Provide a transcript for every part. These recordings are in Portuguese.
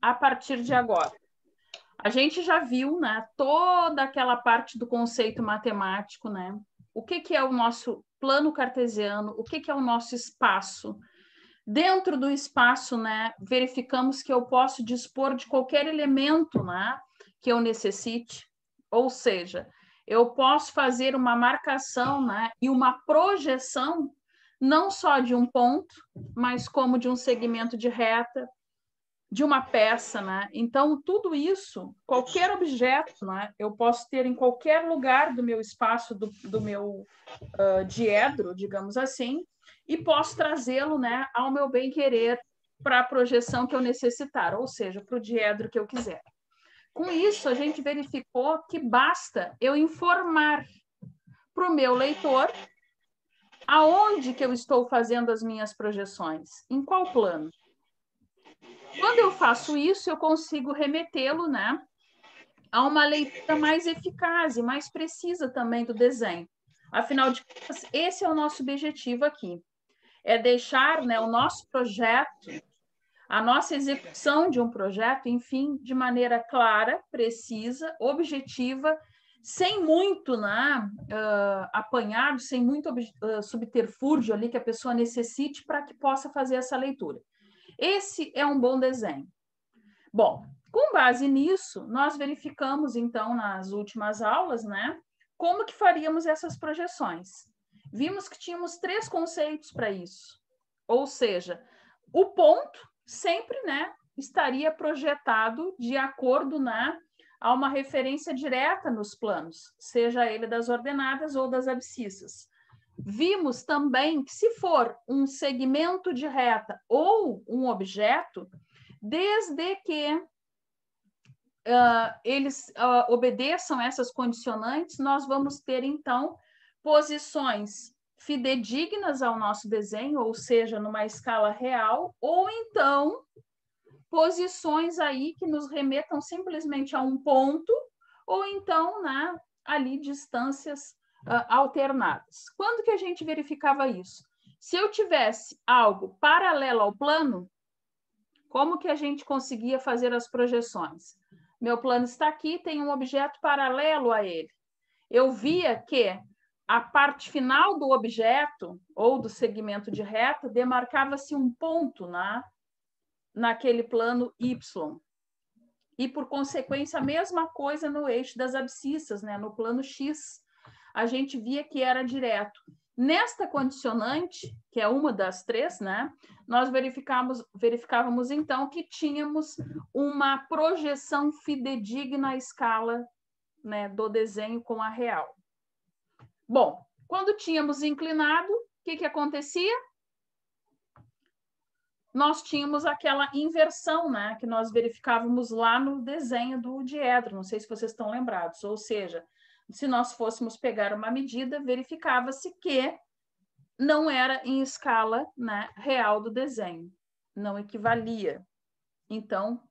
a partir de agora? A gente já viu, né, toda aquela parte do conceito matemático, né? O que é o nosso plano cartesiano? O que é o nosso espaço? Dentro do espaço, né, verificamos que eu posso dispor de qualquer elemento, né, que eu necessite. Ou seja, eu posso fazer uma marcação, né, e uma projeção não só de um ponto, mas como de um segmento de reta, de uma peça, né? Então, tudo isso, qualquer objeto, né, eu posso ter em qualquer lugar do meu espaço, do meu diedro, digamos assim, e posso trazê-lo, né, ao meu bem-querer para a projeção que eu necessitar, ou seja, para o diedro que eu quiser. Com isso, a gente verificou que basta eu informar para o meu leitor aonde que eu estou fazendo as minhas projeções, em qual plano. Quando eu faço isso, eu consigo remetê-lo, né, a uma leitura mais eficaz e mais precisa também do desenho. Afinal de contas, esse é o nosso objetivo aqui. É deixar, né, o nosso projeto, a nossa execução de um projeto, enfim, de maneira clara, precisa, objetiva, sem muito, né, apanhado, sem muito subterfúgio ali que a pessoa necessite para que possa fazer essa leitura. Esse é um bom desenho. Bom, com base nisso, nós verificamos, então, nas últimas aulas, né, como que faríamos essas projeções. Vimos que tínhamos 3 conceitos para isso. Ou seja, o ponto sempre, né, estaria projetado de acordo, né, a uma referência direta nos planos, seja ele das ordenadas ou das abscissas. Vimos também que se for um segmento de reta ou um objeto, desde que eles obedeçam essas condicionantes, nós vamos ter, então, posições fidedignas ao nosso desenho, ou seja, numa escala real, ou então posições aí que nos remetam simplesmente a um ponto, ou então, né, ali distâncias alternadas. Quando que a gente verificava isso? Se eu tivesse algo paralelo ao plano, como que a gente conseguia fazer as projeções? Meu plano está aqui, tem um objeto paralelo a ele. Eu via que a parte final do objeto ou do segmento de reta demarcava-se um ponto naquele plano Y. E, por consequência, a mesma coisa no eixo das abscissas, né? No plano X. A gente via que era direto. Nesta condicionante, que é uma das 3, né, nós verificávamos então que tínhamos uma projeção fidedigna à escala, né, do desenho com a real. Bom, quando tínhamos inclinado, o que acontecia? Nós tínhamos aquela inversão, né, que nós verificávamos lá no desenho do diedro, não sei se vocês estão lembrados, ou seja, se nós fôssemos pegar uma medida, verificava-se que não era em escala, né, real do desenho, não equivalia. Então,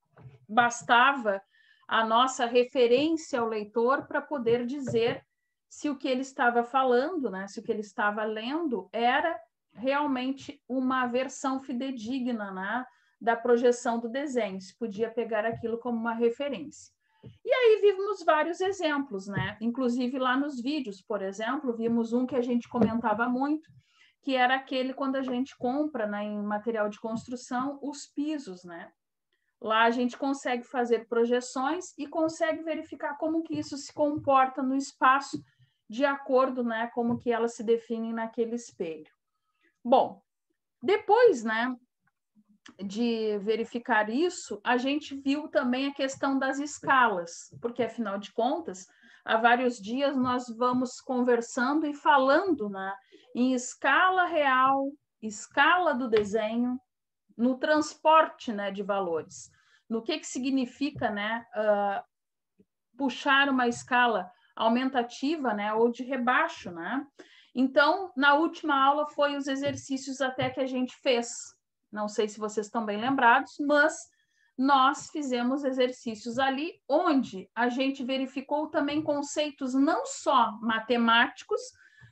bastava a nossa referência ao leitor para poder dizer se o que ele estava falando, né, se o que ele estava lendo era realmente uma versão fidedigna, né, da projeção do desenho, se podia pegar aquilo como uma referência. E aí vimos vários exemplos, né? Inclusive lá nos vídeos, por exemplo, vimos um que a gente comentava muito, que era aquele quando a gente compra, né, em material de construção, os pisos, né? Lá a gente consegue fazer projeções e consegue verificar como que isso se comporta no espaço de acordo, né, como que elas se definem naquele espelho. Bom, depois, né, de verificar isso, a gente viu também a questão das escalas, porque, afinal de contas, há vários dias nós vamos conversando e falando, né, em escala real, escala do desenho, no transporte, né, de valores. No que significa, né, puxar uma escala aumentativa, né, ou de rebaixo, né? Então, na última aula foi os exercícios até que a gente fez. Não sei se vocês estão bem lembrados, mas nós fizemos exercícios ali onde a gente verificou também conceitos não só matemáticos,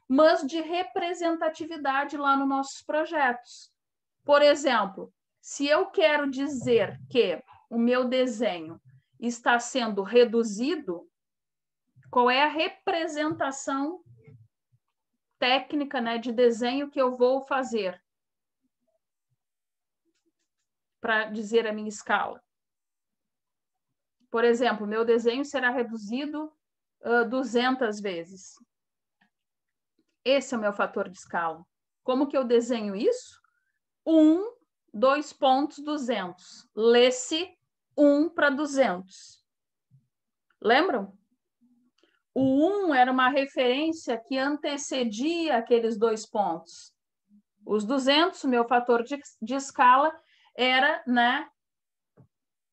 mas de representatividade lá nos nossos projetos. Por exemplo, se eu quero dizer que o meu desenho está sendo reduzido, qual é a representação técnica, né, de desenho que eu vou fazer para dizer a minha escala? Por exemplo, meu desenho será reduzido 200 vezes. Esse é o meu fator de escala. Como que eu desenho isso? 1, 2 pontos, 200. Lê-se 1 para 200. Lembram? O 1 era uma referência que antecedia aqueles 2 pontos. Os 200, o meu fator de escala, era, né,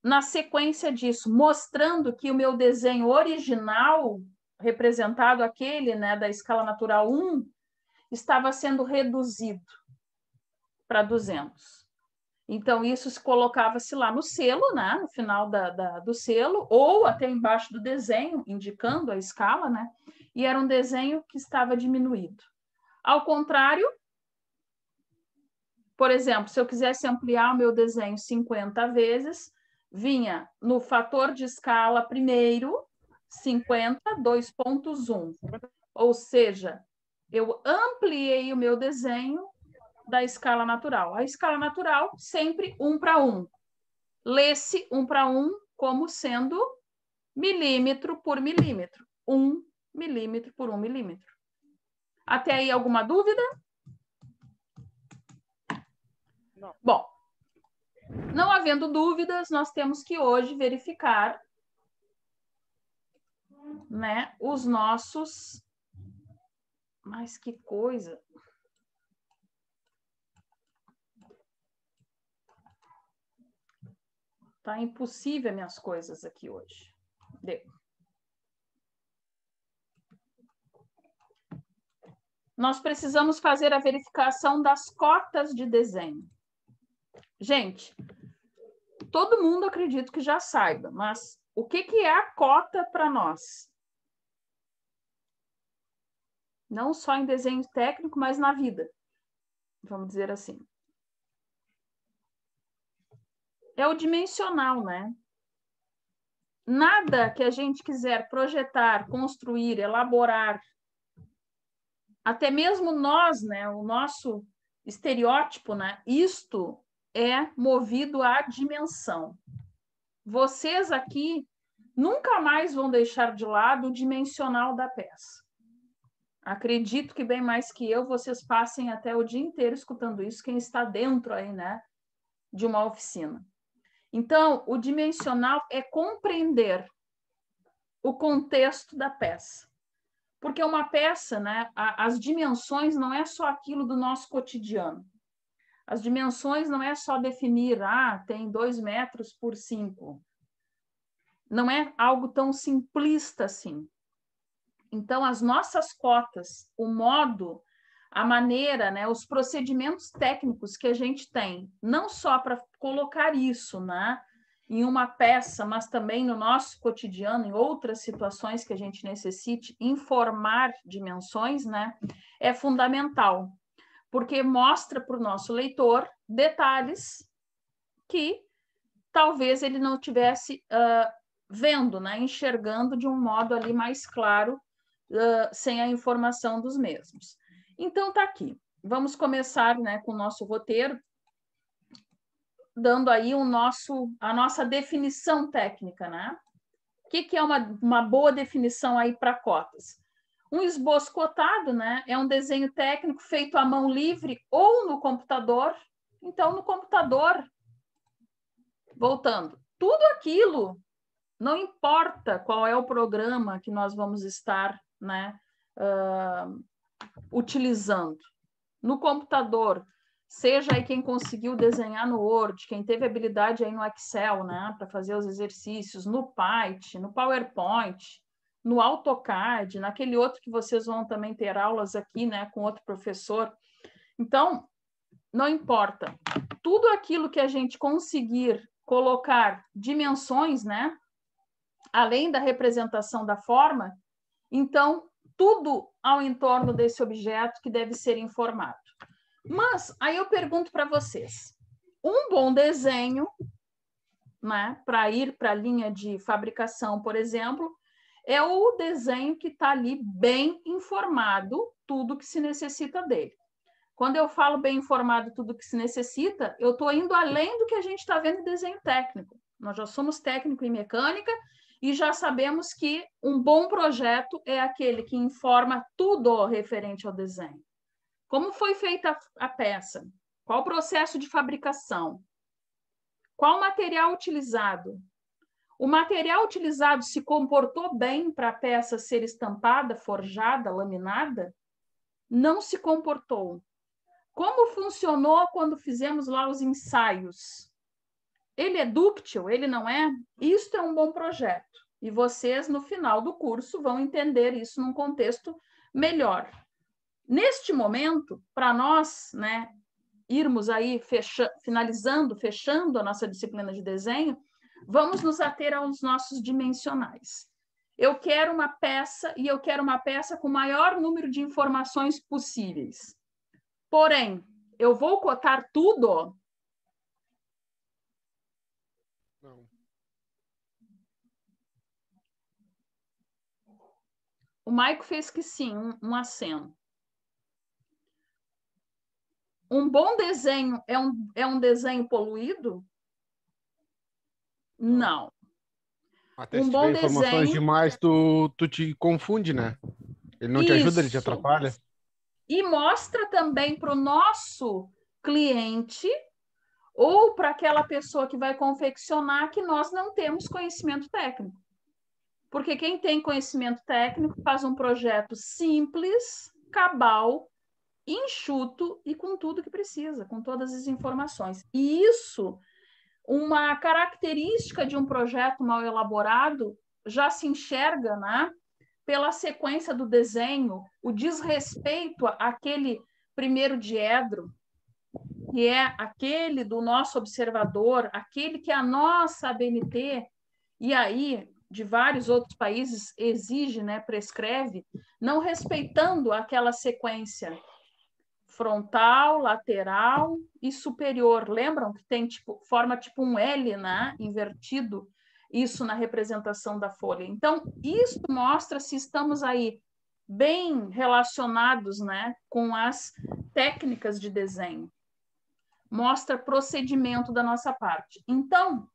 na sequência disso, mostrando que o meu desenho original, representado aquele, né, da escala natural 1, estava sendo reduzido para 200. Então, isso se colocava-se lá no selo, né, no final do selo, ou até embaixo do desenho, indicando a escala, né, e era um desenho que estava diminuído. Ao contrário, por exemplo, se eu quisesse ampliar o meu desenho 50 vezes, vinha no fator de escala primeiro, 50, 2.1. Ou seja, eu ampliei o meu desenho da escala natural. A escala natural, sempre 1 para 1. Lê-se 1 para 1 como sendo milímetro por milímetro. 1 milímetro por 1 milímetro. Até aí, alguma dúvida? Não. Bom, não havendo dúvidas, nós temos que hoje verificar, né, os nossos... Mas que coisa! Tá impossível as minhas coisas aqui hoje. Deu. Nós precisamos fazer a verificação das cotas de desenho. Gente, todo mundo acredito que já saiba, mas o que é a cota para nós? Não só em desenho técnico, mas na vida, vamos dizer assim. É o dimensional, né? Nada que a gente quiser projetar, construir, elaborar, até mesmo nós, né, o nosso estereótipo, né, isto é movido à dimensão. Vocês aqui nunca mais vão deixar de lado o dimensional da peça. Acredito que bem mais que eu, vocês passem até o dia inteiro escutando isso, quem está dentro aí, né, de uma oficina. Então, o dimensional é compreender o contexto da peça. Porque uma peça, né, as dimensões não é só aquilo do nosso cotidiano. As dimensões não é só definir, tem 2 metros por 5. Não é algo tão simplista assim. Então, as nossas cotas, o modo, a maneira, né, os procedimentos técnicos que a gente tem, não só para colocar isso, né, em uma peça, mas também no nosso cotidiano, em outras situações que a gente necessite informar dimensões, né, é fundamental, porque mostra para o nosso leitor detalhes que talvez ele não tivesse vendo, né, enxergando de um modo ali mais claro, sem a informação dos mesmos. Então, tá aqui. Vamos começar, né, com o nosso roteiro, dando aí a nossa definição técnica, né? O que é uma boa definição aí para cotas? Um esboço cotado, né, é um desenho técnico feito à mão livre ou no computador. Então, no computador, voltando, tudo aquilo, não importa qual é o programa que nós vamos estar, né, utilizando. No computador, seja aí quem conseguiu desenhar no Word, quem teve habilidade aí no Excel, né, para fazer os exercícios, no Python, no PowerPoint, no AutoCAD, naquele outro que vocês vão também ter aulas aqui, né, com outro professor. Então, não importa. Tudo aquilo que a gente conseguir colocar dimensões, né, além da representação da forma, então, tudo ao entorno desse objeto que deve ser informado. Mas, aí eu pergunto para vocês, um bom desenho né, para ir para a linha de fabricação, por exemplo, é o desenho que está ali bem informado, tudo que se necessita dele. Quando eu falo bem informado tudo que se necessita, eu estou indo além do que a gente está vendo em desenho técnico. Nós já somos técnico em mecânica e já sabemos que um bom projeto é aquele que informa tudo referente ao desenho. Como foi feita a peça? Qual o processo de fabricação? Qual o material utilizado? O material utilizado se comportou bem para a peça ser estampada, forjada, laminada? Não se comportou. Como funcionou quando fizemos lá os ensaios? Ele é dúctil? Ele não é? Isto é um bom projeto. E vocês, no final do curso, vão entender isso num contexto melhor. Neste momento, para nós, né, irmos aí fechando a nossa disciplina de desenho, vamos nos ater aos nossos dimensionais. Eu quero uma peça e eu quero uma peça com o maior número de informações possíveis. Porém, eu vou cotar tudo? Não. O Maico fez que sim, um aceno. Um bom desenho é um desenho poluído? Não. Até se bom tiver informações desenho... demais, tu te confunde, né? Ele não te ajuda, ele te atrapalha. E mostra também para o nosso cliente ou para aquela pessoa que vai confeccionar que nós não temos conhecimento técnico. Porque quem tem conhecimento técnico faz um projeto simples, cabal, enxuto e com tudo que precisa, com todas as informações. E isso, uma característica de um projeto mal elaborado, já se enxerga, né, pela sequência do desenho, o desrespeito àquele primeiro diedro, que é aquele do nosso observador, aquele que a nossa ABNT, e aí de vários outros países exige, né, prescreve, não respeitando aquela sequência frontal, lateral e superior. Lembram que tem forma tipo um L, né, invertido, isso na representação da folha. Então, isso mostra se estamos aí bem relacionados, né, com as técnicas de desenho. Mostra procedimento da nossa parte. Então,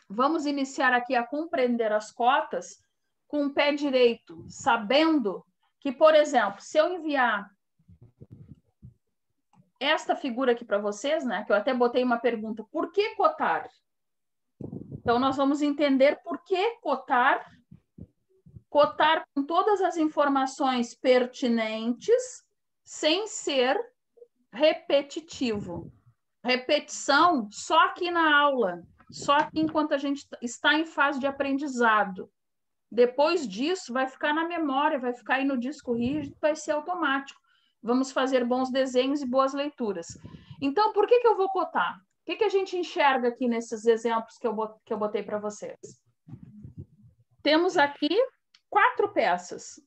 vamos iniciar aqui a compreender as cotas com o pé direito, sabendo que, por exemplo, se eu enviar esta figura aqui para vocês, né, que eu até botei uma pergunta, por que cotar? Então, nós vamos entender por que cotar com todas as informações pertinentes, sem ser repetitivo. Repetição só aqui na aula, só aqui enquanto a gente está em fase de aprendizado. Depois disso, vai ficar na memória, vai ficar aí no disco rígido, vai ser automático. Vamos fazer bons desenhos e boas leituras. Então, por que eu vou cotar? O que a gente enxerga aqui nesses exemplos que eu botei para vocês? Temos aqui 4 peças.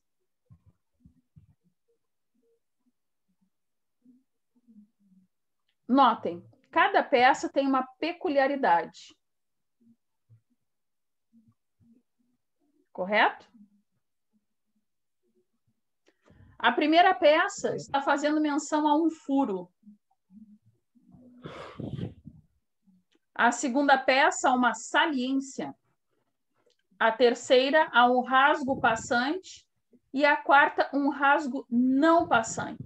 Notem, cada peça tem uma peculiaridade. Correto? A primeira peça está fazendo menção a um furo. A segunda peça, a uma saliência. A terceira, a um rasgo passante. E a quarta, um rasgo não passante.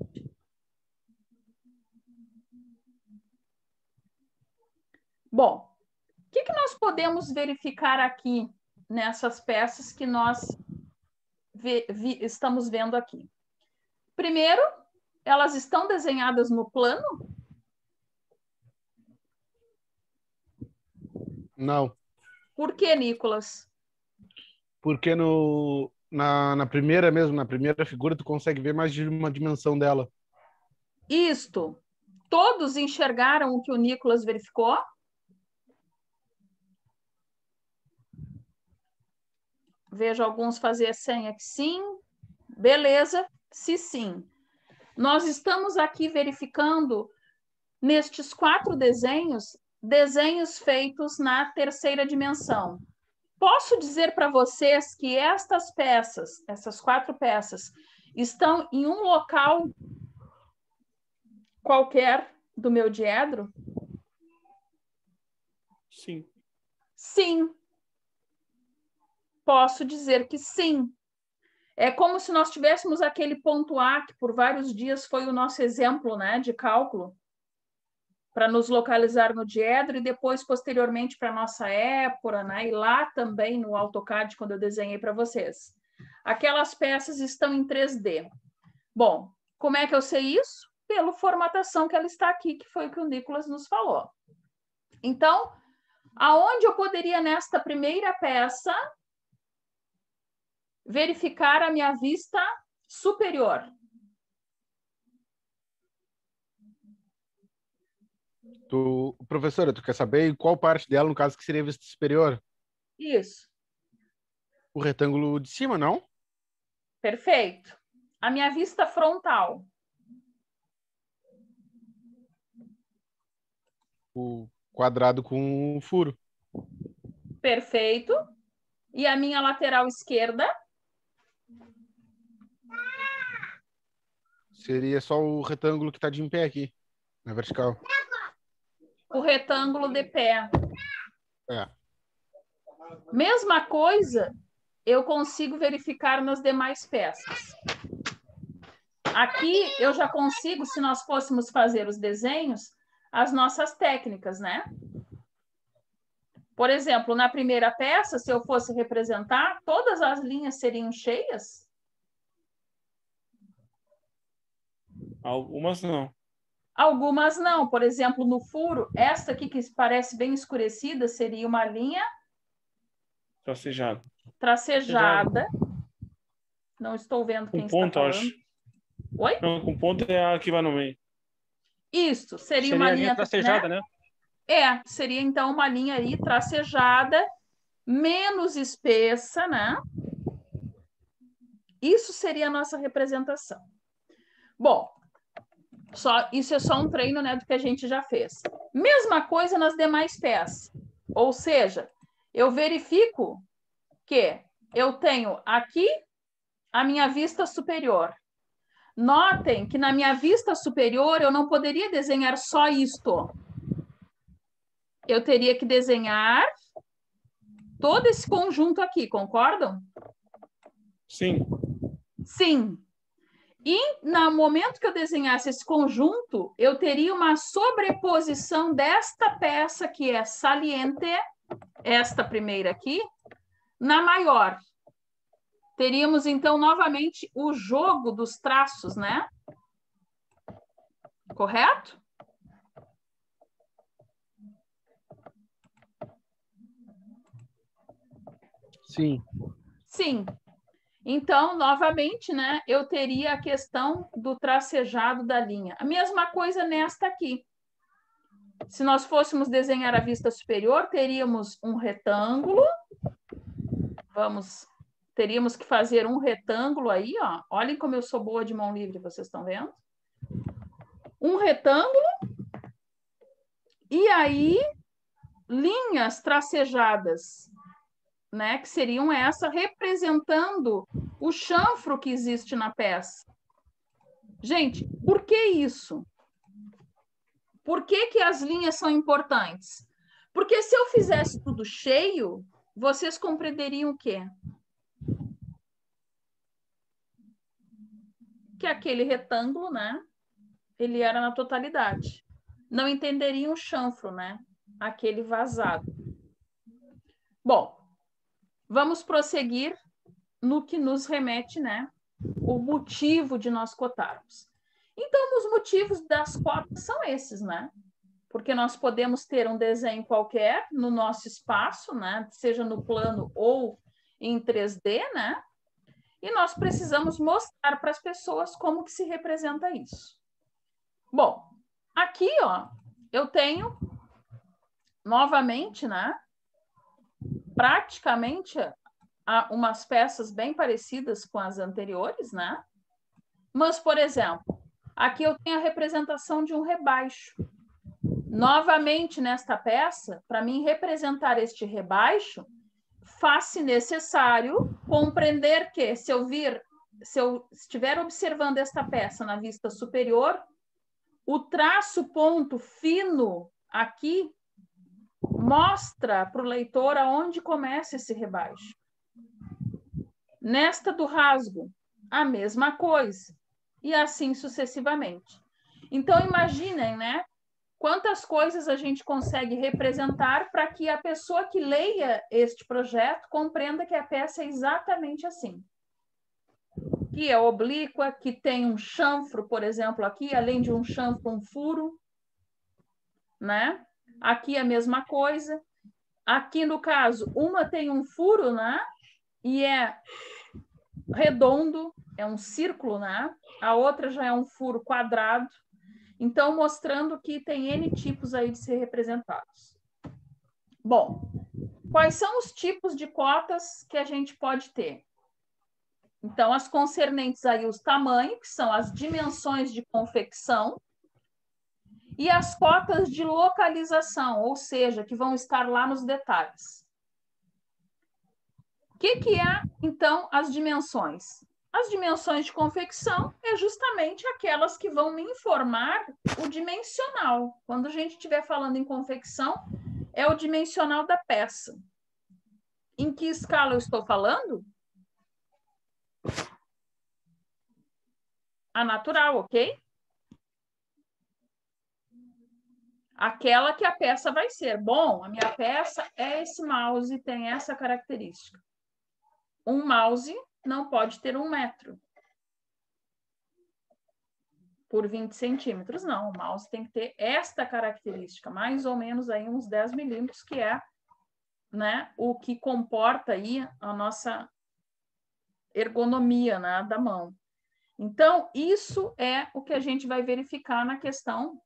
Bom, o que nós podemos verificar aqui nessas peças que nós estamos vendo aqui? Primeiro, elas estão desenhadas no plano? Não. Por que, Nicolas? Porque na primeira mesmo, na primeira figura, tu consegue ver mais de uma dimensão dela. Isto. Todos enxergaram o que o Nicolas verificou? Vejo alguns fazer senha que sim. Beleza, se sim. Nós estamos aqui verificando, nestes 4 desenhos, desenhos feitos na terceira dimensão. Posso dizer para vocês que estas peças, essas 4 peças, estão em um local qualquer do meu diedro? Sim. Sim. Posso dizer que sim. É como se nós tivéssemos aquele ponto A, que por vários dias foi o nosso exemplo, né, de cálculo, para nos localizar no diedro, e depois, posteriormente, para a nossa épora, né, e lá também no AutoCAD, quando eu desenhei para vocês. Aquelas peças estão em 3D. Bom, como é que eu sei isso? Pela formatação que ela está aqui, que foi o que o Nicolas nos falou. Então, aonde eu poderia, nesta primeira peça, verificar a minha vista superior? Professora, tu quer saber em qual parte dela, no caso, que seria a vista superior? Isso. O retângulo de cima, não? Perfeito. A minha vista frontal. O quadrado com o furo. Perfeito. E a minha lateral esquerda? Seria só o retângulo que está de em pé aqui, na vertical. O retângulo de pé. É. Mesma coisa eu consigo verificar nas demais peças. Aqui eu já consigo, se nós fôssemos fazer os desenhos, as nossas técnicas, né? Por exemplo, na primeira peça, se eu fosse representar, todas as linhas seriam cheias? Algumas não. Algumas não. Por exemplo, no furo, esta aqui que parece bem escurecida seria uma linha tracejada. Não estou vendo quem com ponto, está falando. acho. Oi? Não, com ponto é a que vai no meio. Isso, seria uma linha tracejada, né? Seria então uma linha aí tracejada, menos espessa, né? Isso seria a nossa representação. Bom, isso é só um treino, né, do que a gente já fez. Mesma coisa nas demais peças. Ou seja, eu verifico que eu tenho aqui a minha vista superior. Notem que na minha vista superior eu não poderia desenhar só isto. Eu teria que desenhar todo esse conjunto aqui, concordam? Sim. Sim. E no momento que eu desenhasse esse conjunto, eu teria uma sobreposição desta peça que é saliente, esta primeira aqui, na maior. Teríamos, então, novamente, o jogo dos traços, né? Correto? Sim. Sim. Então, novamente, né, eu teria a questão do tracejado da linha. A mesma coisa nesta aqui. Se nós fôssemos desenhar a vista superior, teríamos um retângulo. Teríamos que fazer um retângulo aí, ó. Olhem como eu sou boa de mão livre, vocês estão vendo? Um retângulo. E aí, linhas tracejadas, né? Que seriam essa, representando o chanfro que existe na peça. Gente, por que isso? Por que que as linhas são importantes? Porque se eu fizesse tudo cheio, vocês compreenderiam o quê? Que aquele retângulo, né? Ele era na totalidade. Não entenderiam o chanfro, né? Aquele vazado. Bom, vamos prosseguir no que nos remete, né? O motivo de nós cotarmos. Então, os motivos das cotas são esses, né? Porque nós podemos ter um desenho qualquer no nosso espaço, né? Seja no plano ou em 3D, né? E nós precisamos mostrar para as pessoas como que se representa isso. Bom, aqui, ó, eu tenho novamente, né? Praticamente umas peças bem parecidas com as anteriores, né? Mas, por exemplo, aqui eu tenho a representação de um rebaixo. Novamente, nesta peça, para mim representar este rebaixo, faz-se necessário compreender que, se eu estiver observando esta peça na vista superior, o traço ponto fino aqui mostra para o leitor aonde começa esse rebaixo. Nesta do rasgo, a mesma coisa. E assim sucessivamente. Então, imaginem, né? Quantas coisas a gente consegue representar para que a pessoa que leia este projeto compreenda que a peça é exatamente assim. Que é oblíqua, que tem um chanfro, por exemplo, aqui, além de um chanfro, um furo, né? Aqui a mesma coisa. Aqui, no caso, uma tem um furo, né? E é redondo, é um círculo, né? A outra já é um furo quadrado. Então, mostrando que tem N tipos aí de ser representados. Bom, quais são os tipos de cotas que a gente pode ter? Então, as concernentes aí os tamanhos, que são as dimensões de confecção, e as cotas de localização, ou seja, que vão estar lá nos detalhes. O que é, então, as dimensões? As dimensões de confecção é justamente aquelas que vão me informar o dimensional. Quando a gente estiver falando em confecção, é o dimensional da peça. Em que escala eu estou falando? A natural, ok? Aquela que a peça vai ser. Bom, a minha peça é esse mouse, tem essa característica. Um mouse não pode ter 1 metro por 20 centímetros, não. O mouse tem que ter esta característica, mais ou menos aí uns 10 milímetros, que é, né, o que comporta aí a nossa ergonomia, né, da mão. Então, isso é o que a gente vai verificar na questão,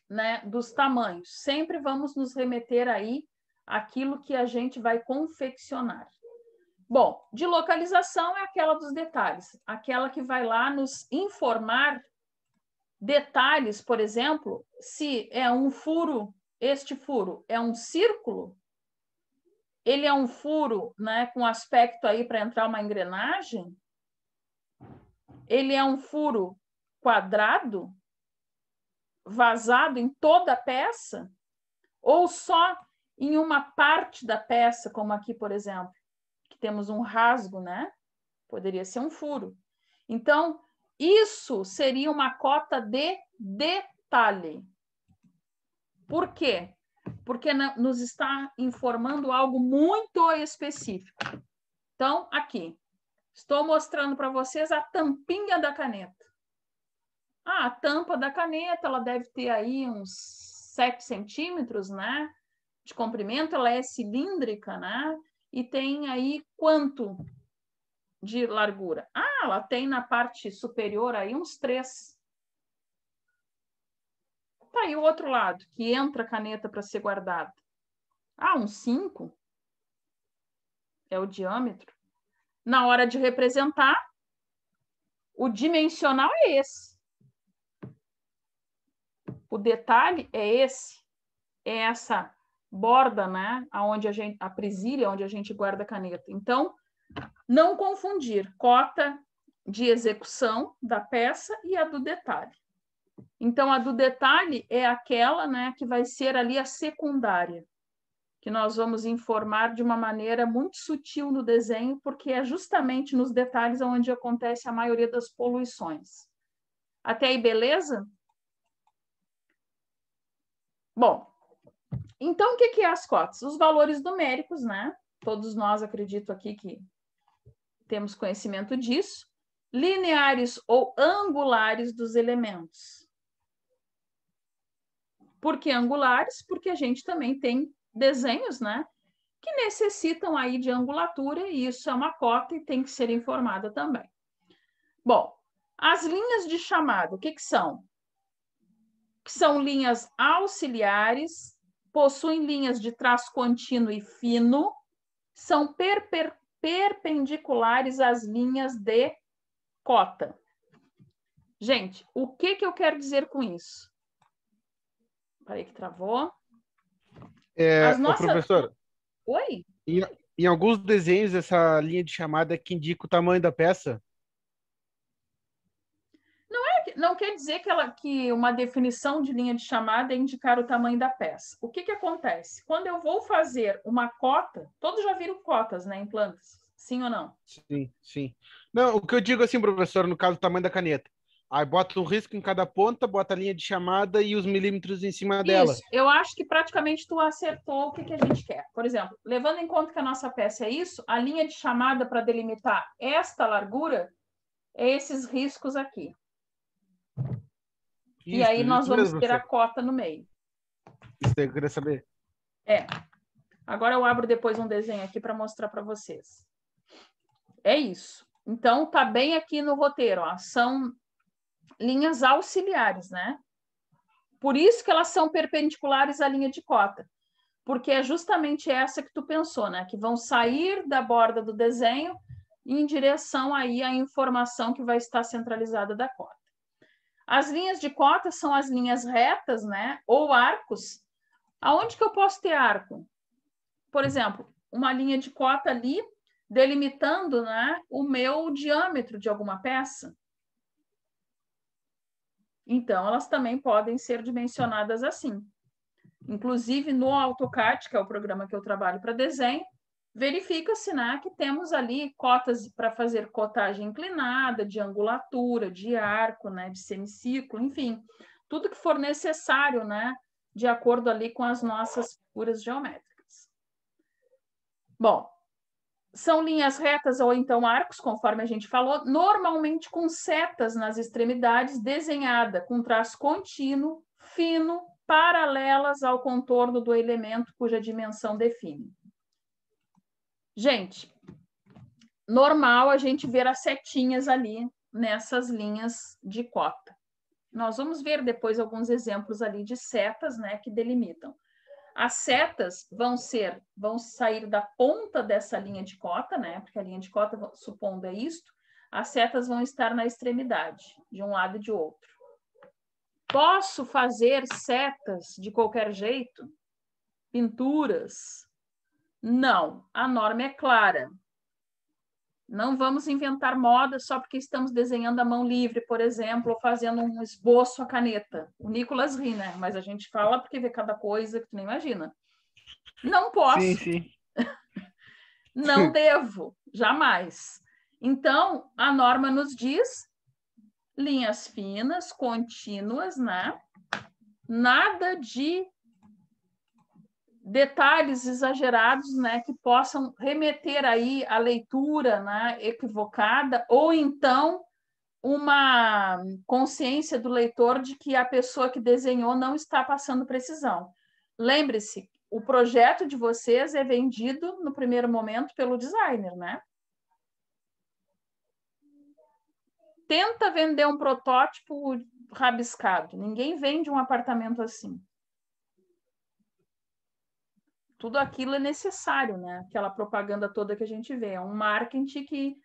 né, dos tamanhos. Sempre vamos nos remeter aí àquilo que a gente vai confeccionar. Bom, de localização é aquela dos detalhes, aquela que vai lá nos informar detalhes, por exemplo, se é um furo, este furo é um círculo, ele é um furo, né, com aspecto aí para entrar uma engrenagem, ele é um furo quadrado, vazado em toda a peça, ou só em uma parte da peça, como aqui, por exemplo, que temos um rasgo, né? Poderia ser um furo. Então, isso seria uma cota de detalhe. Por quê? Porque nos está informando algo muito específico. Então, aqui, estou mostrando para vocês a tampinha da caneta. A tampa da caneta, ela deve ter aí uns 7 centímetros, né? De comprimento, ela é cilíndrica, né? E tem aí quanto de largura? Ela tem na parte superior aí uns 3. Tá aí o outro lado, que entra a caneta para ser guardada. Uns 5. É o diâmetro. Na hora de representar, o dimensional é esse. O detalhe é esse. É essa borda, né? Onde a presilha, onde a gente guarda a caneta. Então, não confundir cota de execução da peça e a do detalhe. Então, a do detalhe é aquela, né, que vai ser ali a secundária, que nós vamos informar de uma maneira muito sutil no desenho, porque é justamente nos detalhes onde acontece a maioria das poluições. Até aí, beleza? Bom, então, o que é as cotas? Os valores numéricos, né? Todos nós, acredito aqui que temos conhecimento disso. Lineares ou angulares dos elementos. Por que angulares? Porque a gente também tem desenhos, né? Que necessitam aí de angulatura, e isso é uma cota e tem que ser informada também. Bom, as linhas de chamada, o que são? Que são linhas auxiliares, possuem linhas de traço contínuo e fino, são perpendiculares às linhas de cota. Gente, o que eu quero dizer com isso? Parei que travou. Ô, nossas... professor, Oi? em alguns desenhos, essa linha de chamada é que indica o tamanho da peça. Não quer dizer que uma definição de linha de chamada é indicar o tamanho da peça. O que acontece? Quando eu vou fazer uma cota, todos já viram cotas, né, em plantas? Sim ou não? Sim, sim. Não, o que eu digo assim, professor, no caso, o tamanho da caneta. Aí bota um risco em cada ponta, bota a linha de chamada e os milímetros em cima dela. Isso, eu acho que praticamente tu acertou o que a gente quer. Por exemplo, levando em conta que a nossa peça é isso, a linha de chamada para delimitar esta largura é esses riscos aqui. E aí nós vamos mesmo, ter a professor. cota no meio. Isso daí que eu queria saber. Agora eu abro depois um desenho aqui para mostrar para vocês. É isso. Então, tá bem aqui no roteiro, ó. São linhas auxiliares, né? Por isso que elas são perpendiculares à linha de cota, porque é justamente essa que tu pensou, né? Que vão sair da borda do desenho em direção aí à informação que vai estar centralizada da cota. As linhas de cota são as linhas retas, né? Ou arcos. Aonde que eu posso ter arco? Por exemplo, uma linha de cota ali delimitando, né, o meu diâmetro de alguma peça. Então, elas também podem ser dimensionadas assim. Inclusive, no AutoCAD, que é o programa que eu trabalho para desenho, verifica-se, né, que temos ali cotas para fazer cotagem inclinada, de angulatura, de arco, né, de semicírculo, enfim, tudo que for necessário, né, de acordo ali com as nossas figuras geométricas. Bom, são linhas retas ou então arcos, conforme a gente falou, normalmente com setas nas extremidades, desenhada com traço contínuo, fino, paralelas ao contorno do elemento cuja dimensão define. Gente, normal a gente ver as setinhas ali nessas linhas de cota. Nós vamos ver depois alguns exemplos ali de setas, né, que delimitam. As setas vão sair da ponta dessa linha de cota, né? Porque a linha de cota, supondo é isto, as setas vão estar na extremidade, de um lado e de outro. Posso fazer setas de qualquer jeito? Pinturas? Não, a norma é clara. Não vamos inventar moda só porque estamos desenhando a mão livre, por exemplo, ou fazendo um esboço à caneta. O Nicolas ri, né? Mas a gente fala porque vê cada coisa que tu nem imagina. Não posso. Sim, sim. Não devo, jamais. Então, a norma nos diz linhas finas, contínuas, né? Nada de detalhes exagerados, né, que possam remeter aí à leitura, né, equivocada, ou então uma consciência do leitor de que a pessoa que desenhou não está passando precisão. Lembre-se, o projeto de vocês é vendido no primeiro momento pelo designer, né? Tenta vender um protótipo rabiscado. Ninguém vende um apartamento assim. Tudo aquilo é necessário, né? Aquela propaganda toda que a gente vê. É um marketing que,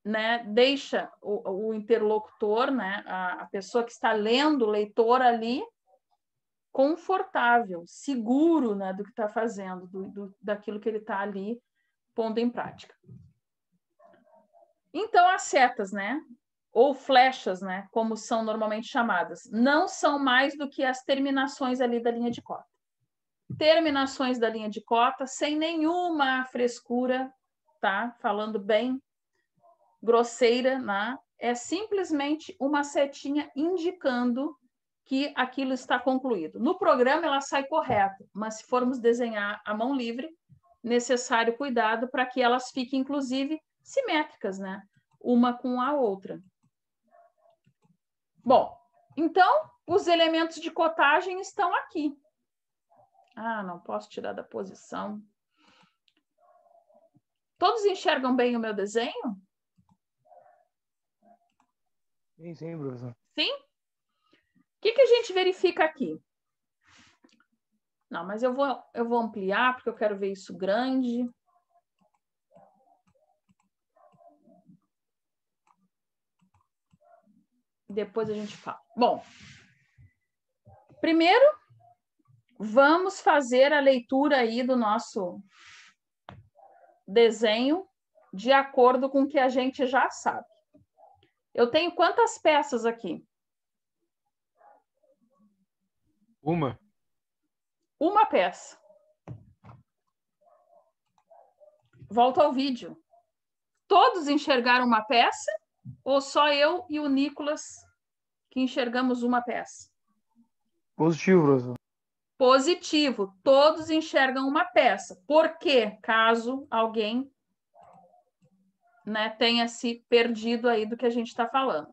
né, deixa o interlocutor, né, a pessoa que está lendo, o leitor ali, confortável, seguro, né, do que está fazendo, daquilo que ele está ali pondo em prática. Então, as setas, né, ou flechas, né, como são normalmente chamadas, não são mais do que as terminações ali da linha de cota. Terminações da linha de cota, sem nenhuma frescura, tá? Falando bem grosseira, né? É simplesmente uma setinha indicando que aquilo está concluído. No programa ela sai correta, mas se formos desenhar à mão livre, necessário cuidado para que elas fiquem, inclusive, simétricas, né? Uma com a outra. Bom, então, os elementos de cotagem estão aqui. Ah, não posso tirar da posição. Todos enxergam bem o meu desenho? Sim, professor. Sim? O que a gente verifica aqui? Não, mas eu vou ampliar, porque eu quero ver isso grande. Depois a gente fala. Bom, Primeiro, vamos fazer a leitura aí do nosso desenho de acordo com o que a gente já sabe. Eu tenho quantas peças aqui? Uma. Uma peça. Volto ao vídeo. Todos enxergaram uma peça ou só eu e o Nicolas que enxergamos uma peça? Positivo, professor. Positivo. Todos enxergam uma peça. Por quê? Caso alguém, né, tenha se perdido aí do que a gente está falando.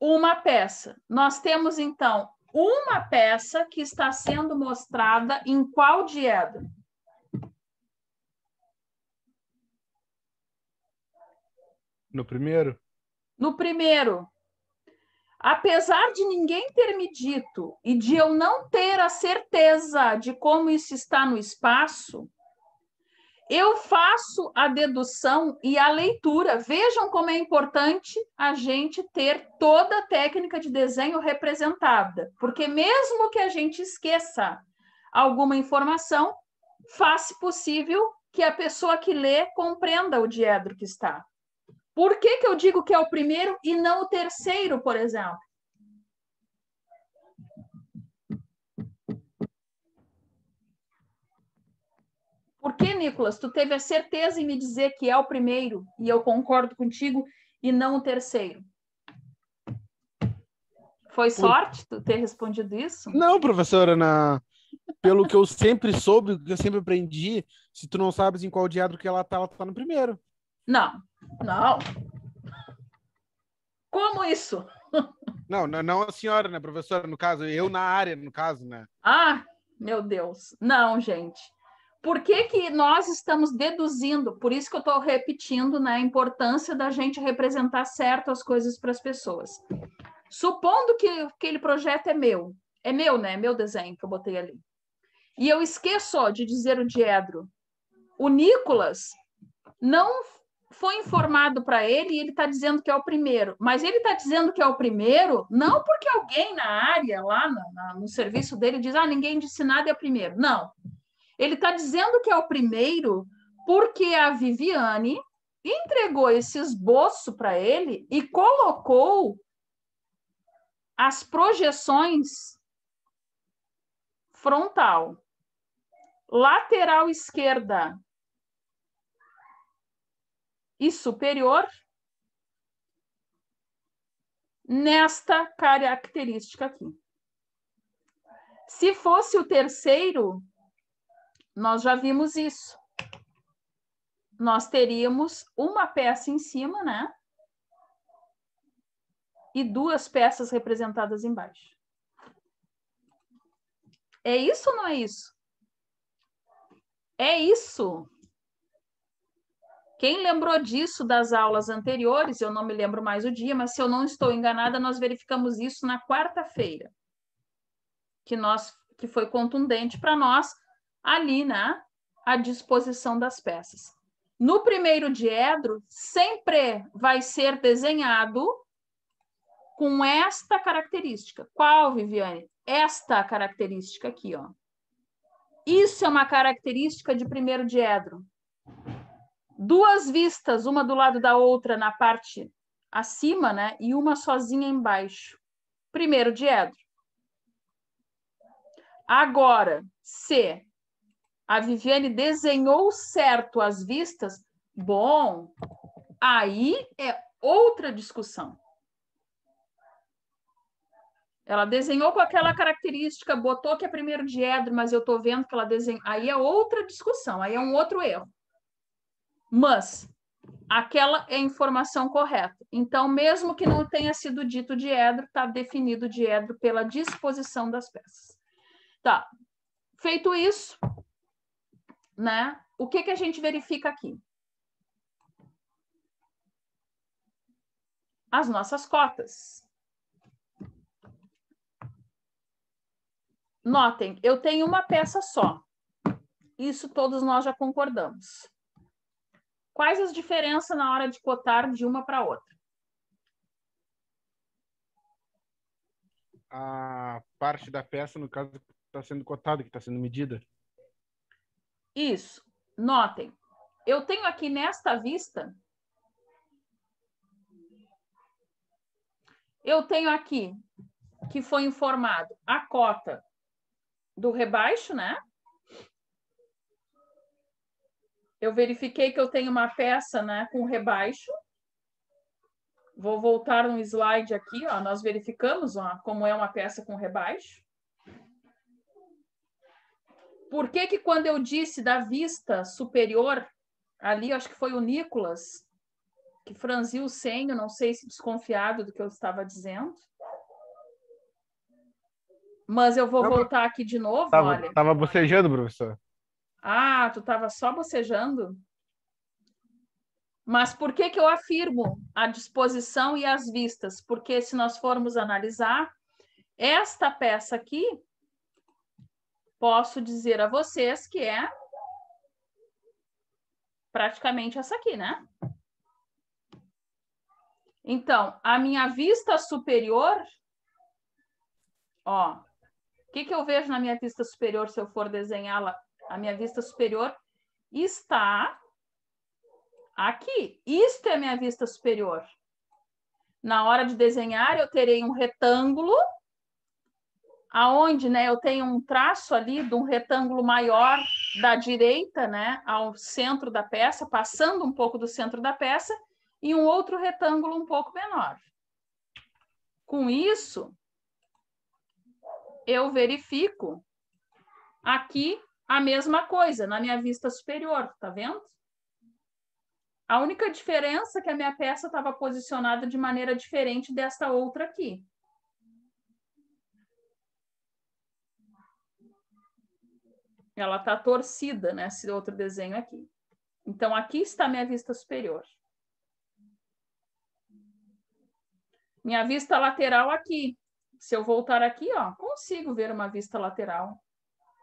Uma peça. Nós temos, então, uma peça que está sendo mostrada em qual diedro? No primeiro? No primeiro. Apesar de ninguém ter me dito e de eu não ter a certeza de como isso está no espaço, eu faço a dedução e a leitura. Vejam como é importante a gente ter toda a técnica de desenho representada, porque mesmo que a gente esqueça alguma informação, faz possível que a pessoa que lê compreenda o diedro que está. Por que que eu digo que é o primeiro e não o terceiro, por exemplo? Por que, Nicolas, tu teve a certeza em me dizer que é o primeiro, e eu concordo contigo, e não o terceiro? Foi sorte tu ter respondido isso? Não, professora, pelo que eu sempre soube, o que eu sempre aprendi, se tu não sabes em qual diedro que ela tá no primeiro. Não, não. Como isso? Não a senhora, né, professora? No caso, eu na área, no caso, né? Ah, meu Deus. Não, gente. Por que que nós estamos deduzindo? Por isso que eu estou repetindo, né, a importância da gente representar certo as coisas para as pessoas. Supondo que aquele projeto é meu, né? Meu desenho que eu botei ali. E eu esqueço de dizer o diedro. O Nicolas não foi informado para ele e ele está dizendo que é o primeiro. Mas ele está dizendo que é o primeiro não porque alguém na área, lá no serviço dele, diz: ah, ninguém disse nada, é o primeiro. Não. Ele está dizendo que é o primeiro porque a Viviane entregou esse esboço para ele e colocou as projeções frontal, lateral esquerda e superior nesta característica aqui. Se fosse o terceiro, nós já vimos isso. Nós teríamos uma peça em cima, né? E duas peças representadas embaixo. É isso ou não é isso? É isso. Quem lembrou disso das aulas anteriores, eu não me lembro mais o dia, mas se eu não estou enganada, nós verificamos isso na quarta-feira, que foi contundente para nós ali, né? A disposição das peças. No primeiro diedro, sempre vai ser desenhado com esta característica. Qual, Viviane? Esta característica aqui, ó. Isso é uma característica de primeiro diedro. Duas vistas, uma do lado da outra na parte acima, né? E uma sozinha embaixo. Primeiro diedro. Agora, se a Viviane desenhou certo as vistas, bom, aí é outra discussão. Ela desenhou com aquela característica, botou que é primeiro diedro, mas eu estou vendo que ela desenhou. Aí é outra discussão, aí é um outro erro. Mas aquela é a informação correta. Então, mesmo que não tenha sido dito diedro, está definido diedro pela disposição das peças. Tá. Feito isso, né? O que a gente verifica aqui? As nossas cotas. Notem, eu tenho uma peça só. Isso todos nós já concordamos. Quais as diferenças na hora de cotar de uma para outra? a parte da peça, no caso, que está sendo cotada, que está sendo medida. Isso. Notem. Eu tenho aqui nesta vista, eu tenho aqui que foi informado a cota do rebaixo, né? Eu verifiquei que eu tenho uma peça, né, com rebaixo. Vou voltar no slide aqui, ó. Nós verificamos, ó, como é uma peça com rebaixo. Por que que quando eu disse da vista superior, ali, acho que foi o Nicolas, que franziu o senho, não sei se desconfiado do que eu estava dizendo. Mas eu vou voltar aqui de novo, olha. Tava bocejando, professor. Ah, tu estava só bocejando? Mas por que que eu afirmo a disposição e as vistas? Porque se nós formos analisar, esta peça aqui, posso dizer a vocês que é praticamente essa aqui, né? Então, a minha vista superior, ó, o que que eu vejo na minha vista superior se eu for desenhá-la? A minha vista superior está aqui. Isto é a minha vista superior. Na hora de desenhar, eu terei um retângulo, aonde, né, eu tenho um traço ali de um retângulo maior da direita, né, ao centro da peça, passando um pouco do centro da peça, e um outro retângulo um pouco menor. Com isso, eu verifico aqui a mesma coisa na minha vista superior, tá vendo? A única diferença é que a minha peça estava posicionada de maneira diferente desta outra aqui. Ela está torcida nesse outro desenho aqui. Então, aqui está a minha vista superior. Minha vista lateral aqui. Se eu voltar aqui, ó, consigo ver uma vista lateral.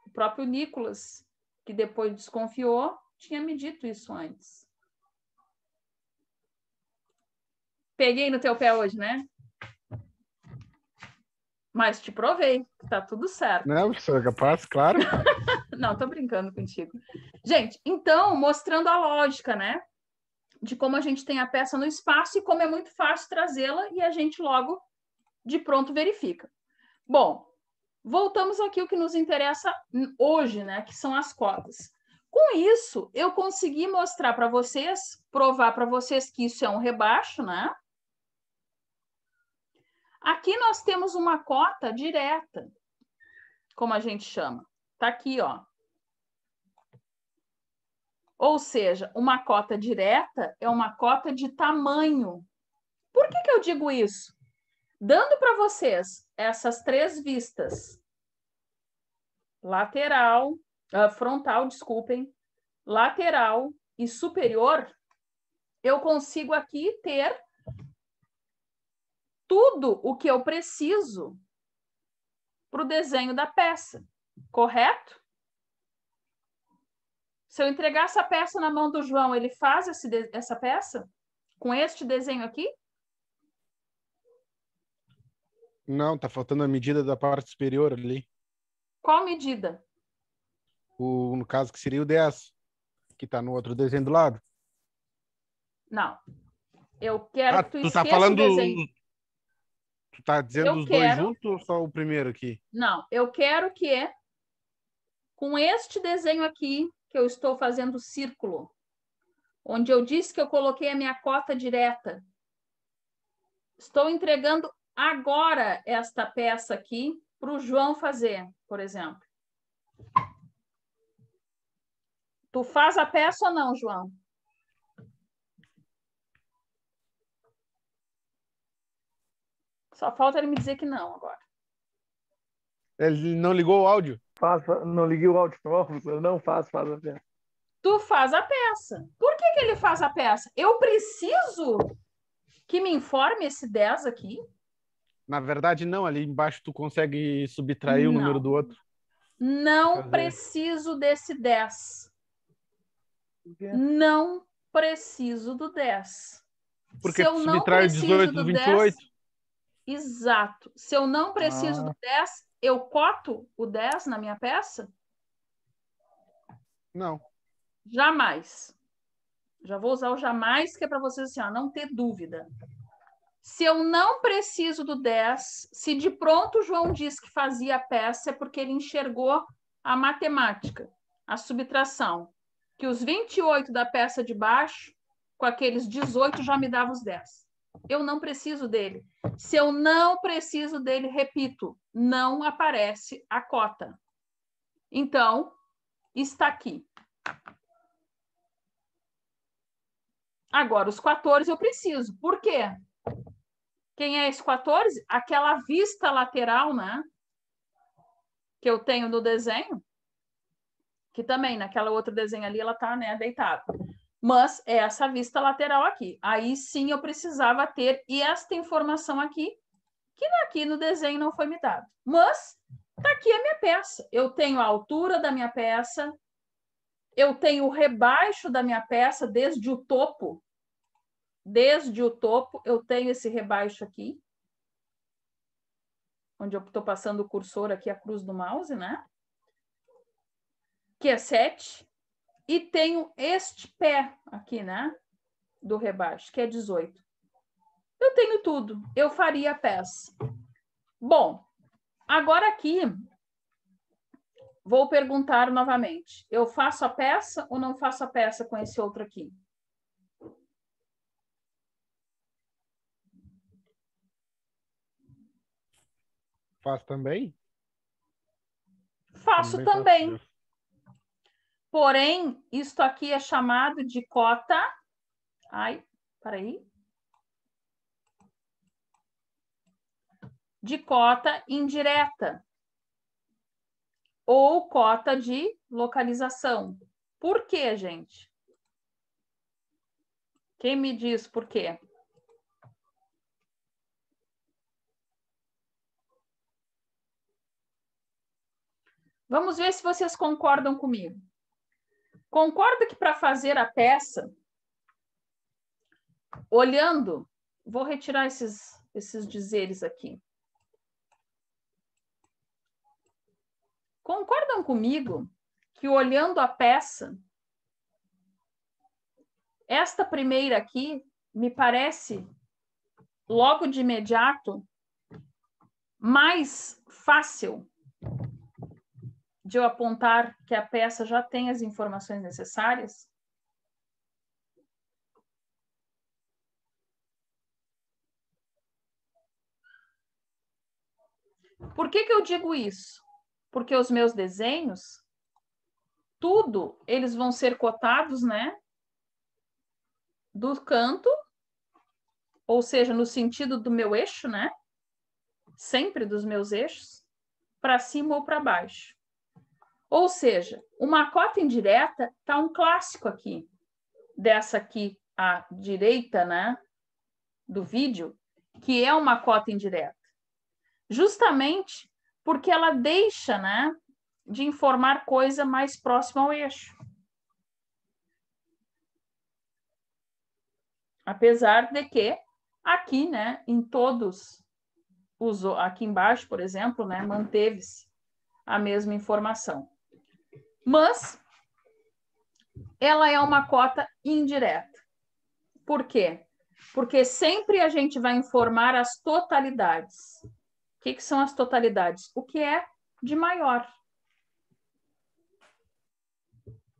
O próprio Nicolas, que depois desconfiou, tinha me dito isso antes. Peguei no teu pé hoje, né? Mas te provei, tá tudo certo. Não, professor, é capaz, claro. Não, tô brincando contigo. Gente, então, mostrando a lógica, né? De como a gente tem a peça no espaço e como é muito fácil trazê-la e a gente logo de pronto verifica. Bom, voltamos aqui ao que nos interessa hoje, né? Que são as cotas. Com isso, eu consegui mostrar para vocês, provar para vocês que isso é um rebaixo, né? Aqui nós temos uma cota direta, como a gente chama. Tá aqui, ó. Ou seja, uma cota direta é uma cota de tamanho. Por que que eu digo isso? Dando para vocês essas três vistas, lateral, frontal, desculpem, lateral e superior, eu consigo aqui ter tudo o que eu preciso para o desenho da peça, correto? Se eu entregar essa peça na mão do João, ele faz essa peça com este desenho aqui? Não, tá faltando a medida da parte superior ali. Qual medida? No caso, que seria o 10, que tá no outro desenho do lado. Não. Eu quero que tu tá esqueça falando... o desenho. Tu tá dizendo os dois juntos ou só o primeiro aqui? Não, eu quero que com este desenho aqui, que eu estou fazendo círculo, onde eu disse que eu coloquei a minha cota direta, estou entregando agora esta peça aqui para o João fazer, por exemplo. Tu faz a peça ou não, João? Só falta ele me dizer que não agora. Ele não ligou o áudio? Não liguei o áudio, não faz a peça. Tu faz a peça. Por que que ele faz a peça? Eu preciso que me informe esse 10 aqui? Na verdade, não. Ali embaixo tu consegue subtrair o número do outro. Não preciso desse 10. Não preciso do 10. Porque Se eu tu não subtrai o preciso 18 do do 28. 10, Exato. Se eu não preciso do 10, eu coto o 10 na minha peça? Não. Jamais. Já vou usar o jamais, que é para vocês assim, ó, não ter dúvida. Se eu não preciso do 10, se de pronto o João diz que fazia a peça, é porque ele enxergou a matemática, a subtração, que os 28 da peça de baixo, com aqueles 18, já me dava os 10. Eu não preciso dele. Se eu não preciso dele, repito, não aparece a cota. Então, está aqui. Agora, os 14 eu preciso. Por quê? Quem é esse 14? Aquela vista lateral, né? Que eu tenho no desenho. Que também, naquela outra desenho ali, ela tá, né, deitada. Mas é essa vista lateral aqui. Aí sim eu precisava ter esta informação aqui, que aqui no desenho não foi me dado. Mas tá aqui a minha peça. Eu tenho a altura da minha peça, eu tenho o rebaixo da minha peça desde o topo. Desde o topo, eu tenho esse rebaixo aqui, onde eu estou passando o cursor aqui, a cruz do mouse, né? Que é 7. E tenho este pé aqui, né? Do rebaixo, que é 18. Eu tenho tudo. Eu faria a peça. Bom, agora aqui, vou perguntar novamente. Eu faço a peça ou não faço a peça com esse outro aqui? Faz também? Faço também. Porém, isto aqui é chamado de cota. Ai, peraí. De cota indireta. Ou cota de localização. Por quê, gente? Quem me diz por quê? Vamos ver se vocês concordam comigo. Concorda que para fazer a peça, olhando, vou retirar esses dizeres aqui. Concordam comigo que olhando a peça, esta primeira aqui me parece, logo de imediato, mais fácil de eu apontar que a peça já tem as informações necessárias? Por que eu digo isso? Porque os meus desenhos, tudo, eles vão ser cotados, né? Do canto, ou seja, no sentido do meu eixo, né? Sempre dos meus eixos, para cima ou para baixo. Ou seja, uma cota indireta está um clássico aqui, dessa aqui à direita, né? Do vídeo, que é uma cota indireta. Justamente porque ela deixa, né, de informar coisa mais próxima ao eixo. Apesar de que aqui, né, em todos os, aqui embaixo, por exemplo, né, manteve-se a mesma informação. Mas ela é uma cota indireta. Por quê? Porque sempre a gente vai informar as totalidades. O que são as totalidades? O que é de maior.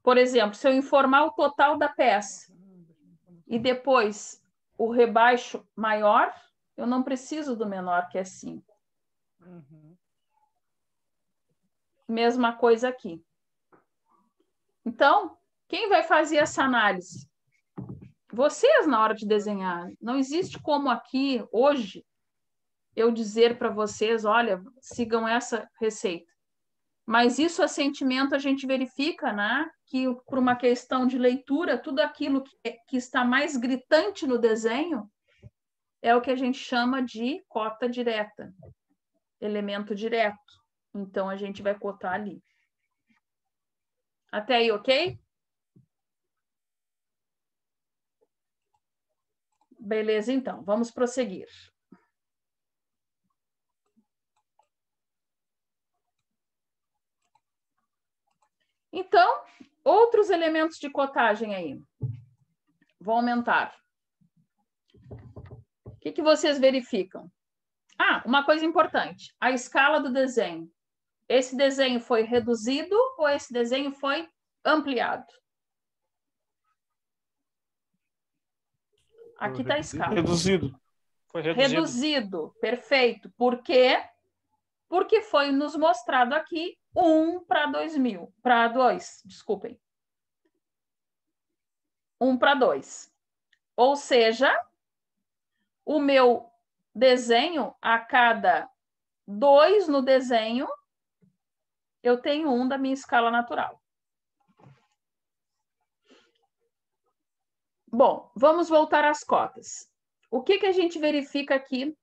Por exemplo, se eu informar o total da peça e depois o rebaixo maior, eu não preciso do menor, que é 5. Mesma coisa aqui. Então, quem vai fazer essa análise? Vocês, na hora de desenhar. Não existe como aqui, hoje, eu dizer para vocês, olha, sigam essa receita. Mas isso, a sentimento, a gente verifica, né? Que por uma questão de leitura, tudo aquilo que está mais gritante no desenho é o que a gente chama de cota direta, elemento direto. Então, a gente vai cotar ali. Até aí, ok? Beleza, então. Vamos prosseguir. Então, outros elementos de cotagem aí. Vou aumentar. O que vocês verificam? Ah, uma coisa importante. A escala do desenho. Esse desenho foi reduzido ou esse desenho foi ampliado? Aqui está a escala. Reduzido. Foi reduzido. Reduzido, perfeito. Por quê? Porque foi nos mostrado aqui 1 para 2000, para 2, desculpem. 1 para 2. Ou seja, o meu desenho, a cada 2 no desenho, eu tenho 1 da minha escala natural. Bom, vamos voltar às cotas. O que a gente verifica aqui?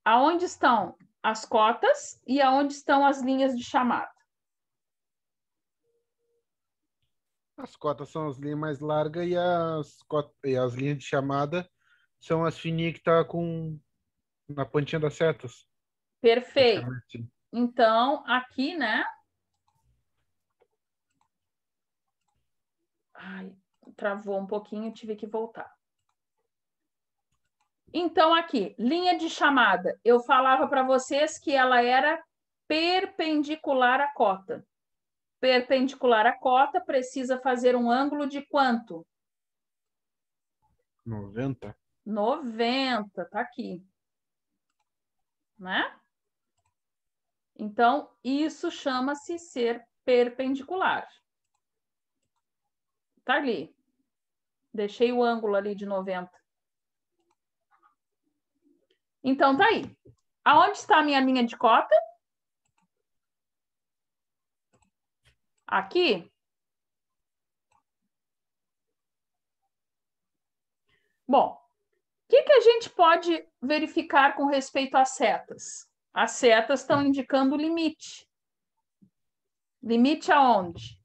Aonde estão as cotas e aonde estão as linhas de chamada? As cotas são as linhas mais largas e as linhas de chamada são as fininhas que tá na pontinha das setas. Perfeito. Então, aqui, né? Ai, travou um pouquinho, tive que voltar. Então, aqui, linha de chamada. Eu falava para vocês que ela era perpendicular à cota. Perpendicular à cota precisa fazer um ângulo de quanto? 90. 90, tá aqui. Né? Então, isso chama-se ser perpendicular. Tá ali. Deixei o ângulo ali de 90. Então, tá aí. Aonde está a minha linha de cota? Aqui. Bom, o que a gente pode verificar com respeito às setas? As setas estão indicando o limite. Limite aonde?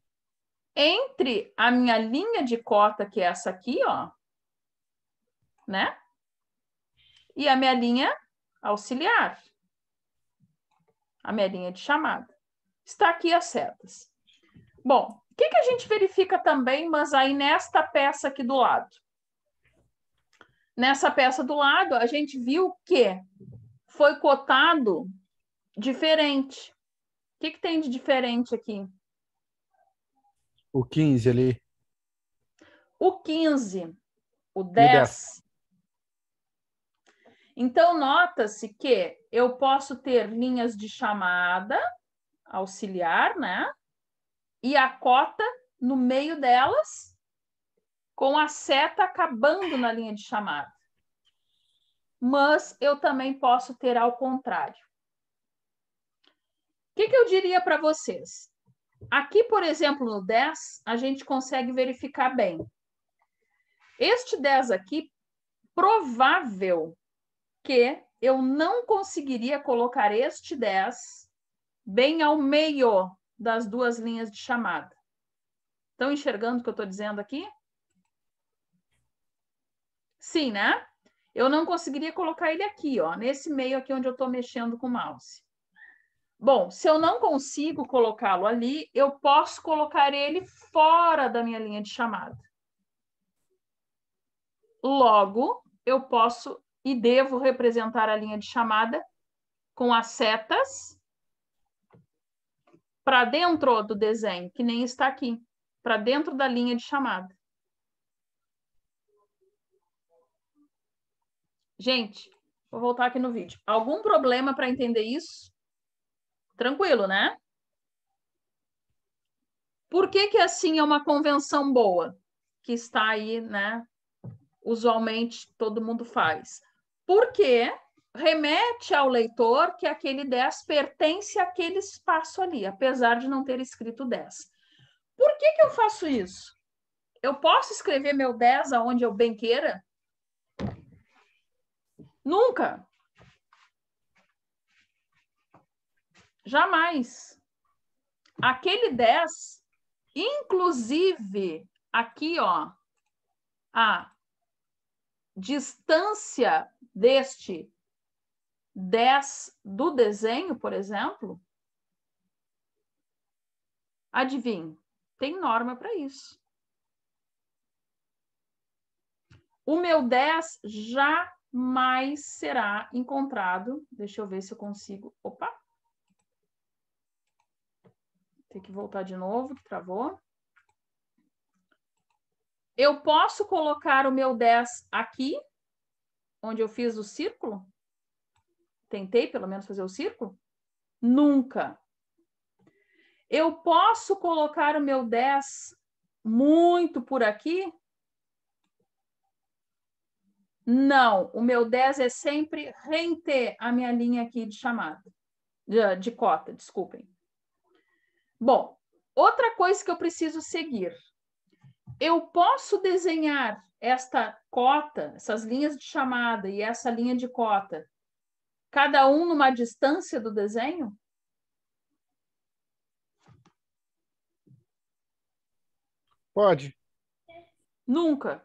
Entre a minha linha de cota, que é essa aqui, ó, né? E a minha linha auxiliar. A minha linha de chamada. Está aqui as setas. Bom, o que a gente verifica também, mas aí nesta peça aqui do lado? Nessa peça do lado, a gente viu que foi cotado diferente. O que tem de diferente aqui? O 15 ali. O 15, o E o 10. Então, nota-se que eu posso ter linhas de chamada auxiliar, né? E a cota no meio delas, com a seta acabando na linha de chamada. Mas eu também posso ter ao contrário. O que eu diria para vocês? Aqui, por exemplo, no 10, a gente consegue verificar bem. Este 10 aqui, provável que eu não conseguiria colocar este 10 bem ao meio das duas linhas de chamada. Estão enxergando o que eu estou dizendo aqui? Sim, né? Eu não conseguiria colocar ele aqui, ó, nesse meio aqui onde eu estou mexendo com o mouse. Bom, se eu não consigo colocá-lo ali, eu posso colocar ele fora da minha linha de chamada. Logo, eu posso e devo representar a linha de chamada com as setas para dentro do desenho, que nem está aqui, para dentro da linha de chamada. Gente, vou voltar aqui no vídeo. Algum problema para entender isso? Tranquilo, né? Por que assim é uma convenção boa? Que está aí, né? Usualmente todo mundo faz. Porque remete ao leitor que aquele 10 pertence àquele espaço ali, apesar de não ter escrito 10. Por que eu faço isso? Eu posso escrever meu 10 aonde eu bem queira? Nunca. Jamais. Aquele 10, inclusive, aqui, ó, a distância deste 10 do desenho, por exemplo, adivinhe, Tem norma para isso. O meu 10 jamais será encontrado. Deixa eu ver se eu consigo. Opa! Tem que voltar de novo, que travou. Eu posso colocar o meu 10 aqui, onde eu fiz o círculo? Tentei, pelo menos, fazer o círculo? Nunca. Eu posso colocar o meu 10 muito por aqui? Não. O meu 10 é sempre rente a minha linha aqui de chamada, de cota, desculpem. Bom, outra coisa que eu preciso seguir. Eu posso desenhar esta cota, essas linhas de chamada e essa linha de cota, cada um numa distância do desenho? Pode. Nunca.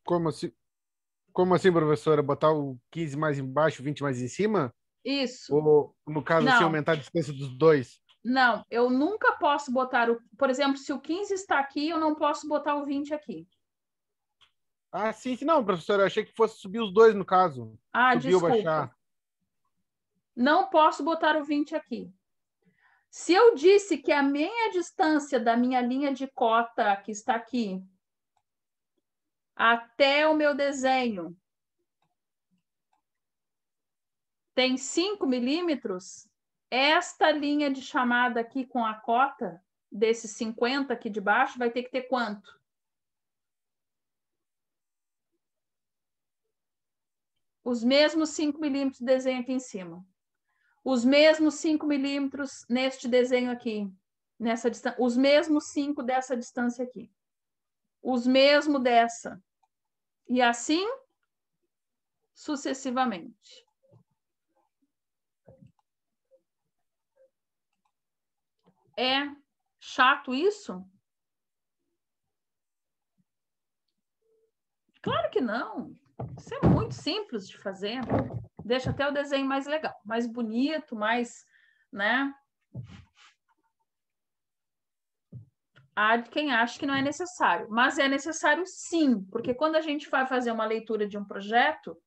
Como assim, professora? Botar o 15 mais embaixo, 20 mais em cima? Isso. Ou, no caso, assim, Não. aumentar a distância dos dois? Não, eu nunca posso botar o... Por exemplo, se o 15 está aqui, eu não posso botar o 20 aqui. Ah, sim, sim. Não, professora, eu achei que fosse subir os dois, no caso. Ah, Subir ou desculpa. baixar. Não posso botar o 20 aqui. Se eu disse que a minha distância da minha linha de cota, que está aqui, até o meu desenho, tem 5 milímetros, esta linha de chamada aqui com a cota, desses 50 aqui de baixo, vai ter que ter quanto? Os mesmos 5 milímetros de desenho aqui em cima. Os mesmos 5 milímetros neste desenho aqui, nessa distância. Os mesmos 5 dessa distância aqui. Os mesmos dessa. E assim sucessivamente. É chato isso? Claro que não. Isso é muito simples de fazer. Deixa até o desenho mais legal, mais bonito, mais, né? Há quem acha que não é necessário, mas é necessário sim, porque quando a gente vai fazer uma leitura de um projeto,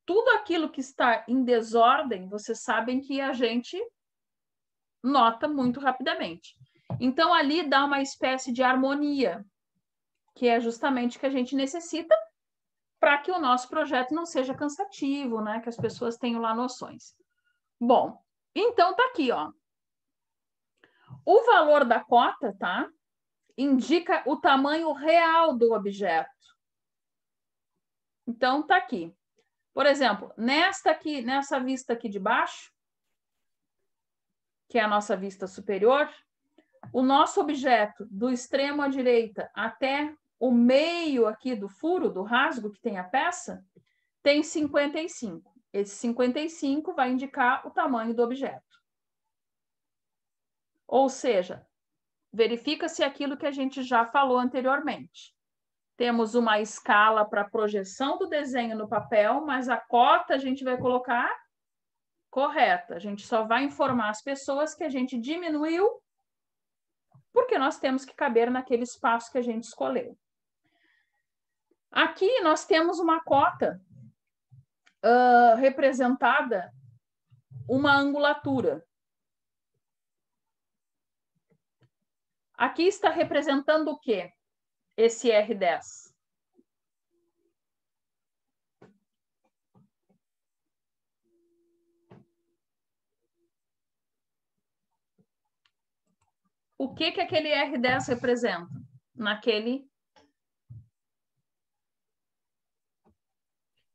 tudo aquilo que está em desordem, vocês sabem que a gente nota muito rapidamente. Então, ali dá uma espécie de harmonia, que é justamente o que a gente necessita para que o nosso projeto não seja cansativo, né? Que as pessoas tenham lá noções. Bom, então tá aqui, ó. O valor da cota, tá? Indica o tamanho real do objeto. Então tá aqui. Por exemplo, nessa vista aqui de baixo, que é a nossa vista superior, o nosso objeto do extremo à direita até o meio aqui do furo, do rasgo que tem a peça, tem 55. Esse 55 vai indicar o tamanho do objeto. Ou seja, verifica-se aquilo que a gente já falou anteriormente. Temos uma escala para projeção do desenho no papel, mas a cota a gente vai colocar correta. A gente só vai informar as pessoas que a gente diminuiu porque nós temos que caber naquele espaço que a gente escolheu. Aqui nós temos uma cota representada, uma angulatura. Aqui está representando o quê? Esse R10. O que que aquele R10 representa? Naquele...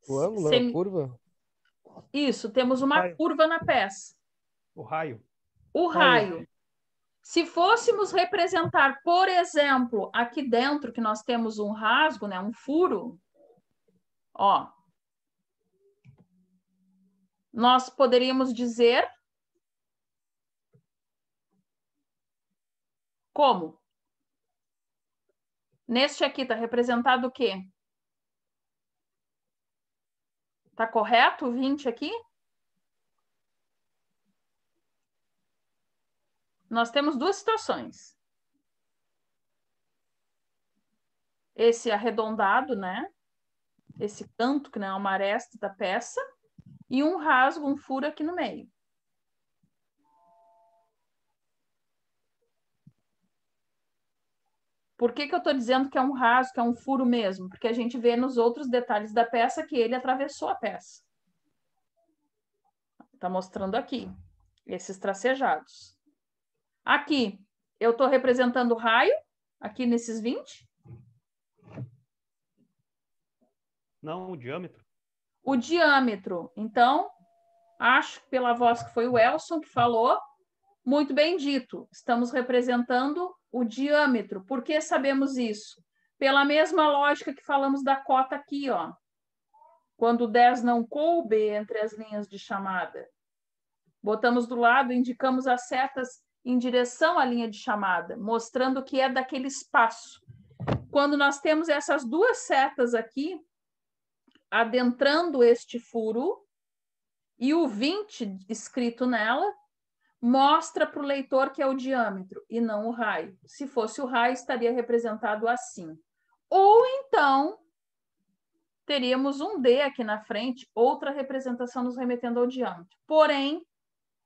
O ângulo, a curva? Isso, temos uma curva na peça. O raio. O raio. Se fôssemos representar, por exemplo, aqui dentro, que nós temos um rasgo, né, um furo, ó, nós poderíamos dizer como? Neste aqui está representado o quê? Está correto o 20 aqui? Nós temos duas situações. esse arredondado, né? Esse canto, que não é uma aresta da peça, e um rasgo, um furo aqui no meio. Por que que eu estou dizendo que é um rasgo, que é um furo mesmo? Porque a gente vê nos outros detalhes da peça que ele atravessou a peça. Está mostrando aqui, esses tracejados. Aqui, eu estou representando o raio, aqui nesses 20. Não, o diâmetro. O diâmetro, então, acho que pela voz que foi o Elson que falou, muito bem dito, estamos representando o diâmetro. Por que sabemos isso? Pela mesma lógica que falamos da cota aqui, ó. Quando o 10 não coube entre as linhas de chamada. Botamos do lado, indicamos as setas em direção à linha de chamada, mostrando que é daquele espaço. Quando nós temos essas duas setas aqui, adentrando este furo, e o 20 escrito nela, mostra para o leitor que é o diâmetro e não o raio. Se fosse o raio, estaria representado assim. Ou então, teríamos um D aqui na frente, outra representação nos remetendo ao diâmetro. Porém,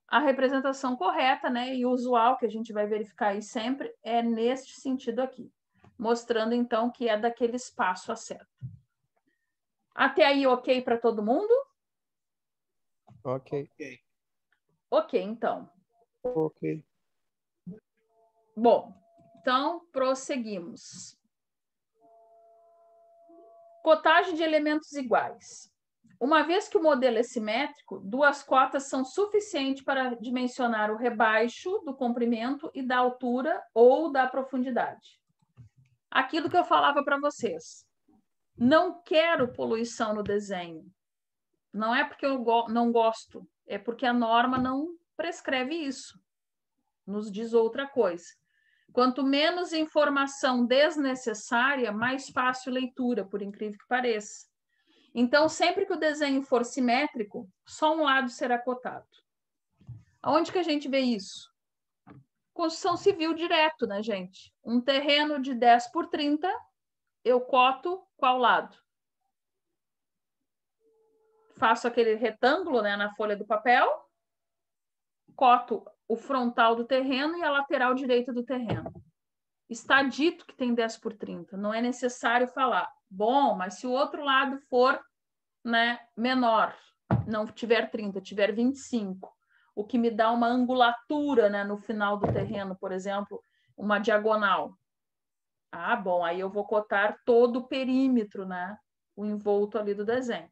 a representação correta, né, e usual, que a gente vai verificar aí sempre, é neste sentido aqui. Mostrando, então, que é daquele espaço a seta. Até aí, ok para todo mundo? Ok. Ok, então. Ok. Bom, então, prosseguimos. Cotagem de elementos iguais. Uma vez que o modelo é simétrico, duas cotas são suficientes para dimensionar o rebaixo do comprimento e da altura ou da profundidade. Aquilo que eu falava para vocês. Não quero poluição no desenho. Não é porque eu não gosto, é porque a norma não prescreve isso. Nos diz outra coisa. Quanto menos informação desnecessária, mais fácil leitura, por incrível que pareça. Então, sempre que o desenho for simétrico, só um lado será cotado. Aonde que a gente vê isso? Construção civil direto, né, gente? Um terreno de 10 por 30, eu coto qual lado? Faço aquele retângulo, né, na folha do papel, coto o frontal do terreno e a lateral direita do terreno. Está dito que tem 10 por 30, não é necessário falar. Bom, mas se o outro lado for, né, menor, não tiver 30, tiver 25, o que me dá uma angulatura, né, no final do terreno, por exemplo, uma diagonal. Ah, bom, aí eu vou cotar todo o perímetro, né, o envolto ali do desenho.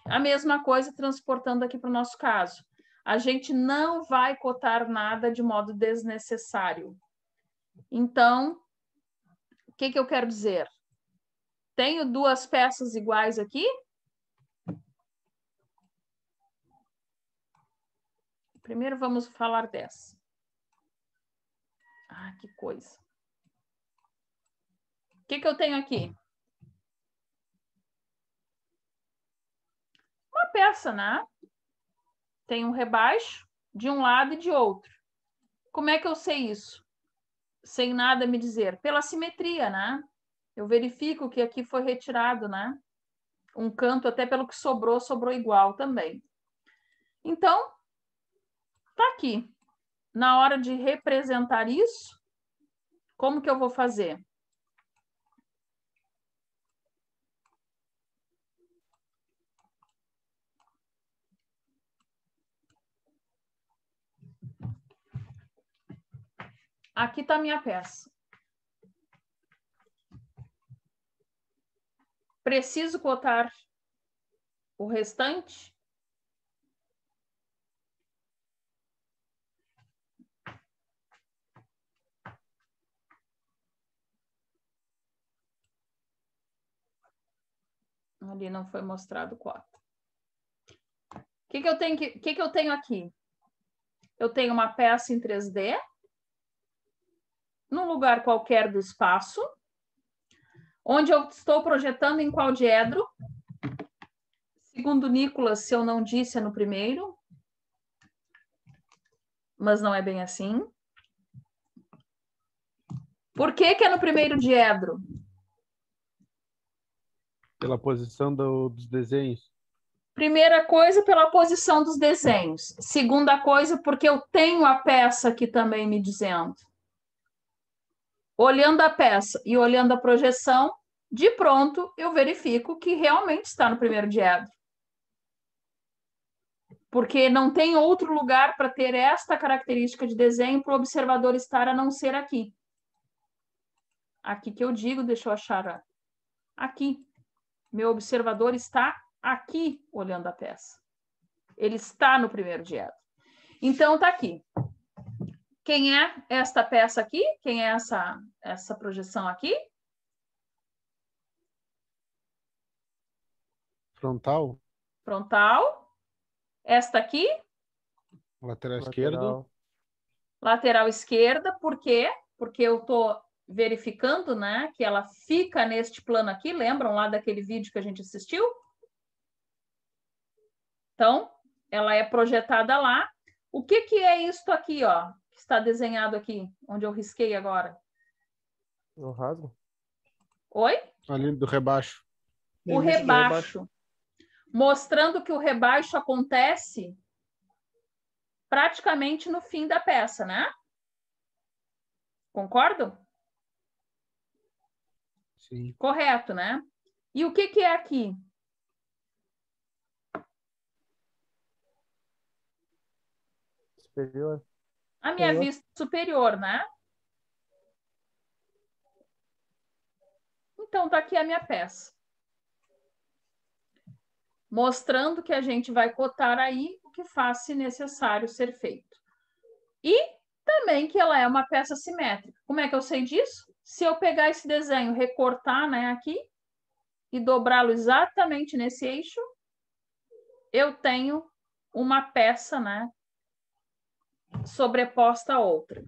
A mesma coisa transportando aqui para o nosso caso. A gente não vai cotar nada de modo desnecessário. Então, o que que eu quero dizer? Tenho duas peças iguais aqui? Primeiro vamos falar dessa. Ah, que coisa. O que que eu tenho aqui? Uma peça, né? Tem um rebaixo de um lado e de outro. Como é que eu sei isso? Sem nada me dizer. Pela simetria, né? Eu verifico que aqui foi retirado, né? Um canto, até pelo que sobrou, sobrou igual também. Então, tá aqui. Na hora de representar isso, como que eu vou fazer? Aqui está a minha peça. Preciso cotar o restante? Ali não foi mostrado o cota. O que que eu tenho aqui? Eu tenho uma peça em 3D, num lugar qualquer do espaço, onde eu estou projetando em qual diedro? Segundo Nicolas, se eu não disse, é no primeiro, mas não é bem assim. Por que que é no primeiro diedro? Pela posição dos desenhos. Primeira coisa, pela posição dos desenhos. Segunda coisa, porque eu tenho a peça aqui também me dizendo. Olhando a peça e olhando a projeção, de pronto eu verifico que realmente está no primeiro diedro. Porque não tem outro lugar para ter esta característica de desenho para o observador estar a não ser aqui. Aqui que eu digo, deixa eu achar. Aqui. Meu observador está aqui olhando a peça. Ele está no primeiro diedro. Então, está aqui. Quem é esta peça aqui? Quem é essa projeção aqui? Frontal. Frontal. Esta aqui? Lateral esquerdo. Lateral esquerda. Por quê? Porque eu estou verificando, né, que ela fica neste plano aqui. Lembram lá daquele vídeo que a gente assistiu? Então, ela é projetada lá. O que é isto aqui, ó, que está desenhado aqui, onde eu risquei agora? No rasgo? Oi? Ali do rebaixo. O rebaixo. Mostrando que o rebaixo acontece praticamente no fim da peça, né? Concordam? Sim. Correto, né? E o que é aqui? Superior. A minha vista superior, né? Então, tá aqui a minha peça. Mostrando que a gente vai cotar aí o que faz se necessário ser feito. E também que ela é uma peça simétrica. Como é que eu sei disso? Se eu pegar esse desenho, recortar, né, aqui, e dobrá-lo exatamente nesse eixo, eu tenho uma peça, né, sobreposta a outra.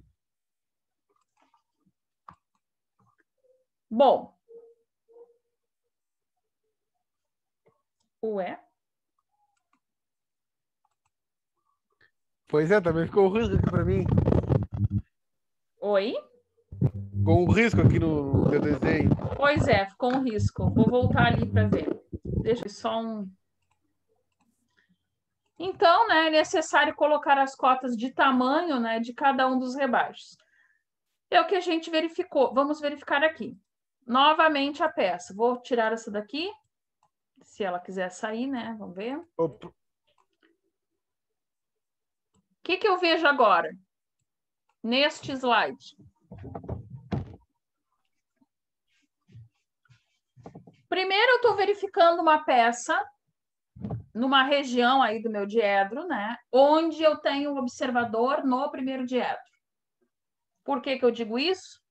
Bom. Ué? Pois é, também ficou um risco aqui para mim. Oi? Com um risco aqui no teu desenho. Pois é, ficou um risco. Vou voltar ali para ver. Deixa eu só um... Então, né, é necessário colocar as cotas de tamanho, né, de cada um dos rebaixos. É o que a gente verificou. Vamos verificar aqui. Novamente a peça. Vou tirar essa daqui. Se ela quiser sair, né? Vamos ver. O que eu vejo agora? Neste slide. Primeiro, eu estou verificando uma peça numa região aí do meu diedro, né? Onde eu tenho um observador no primeiro diedro. Por que eu digo isso?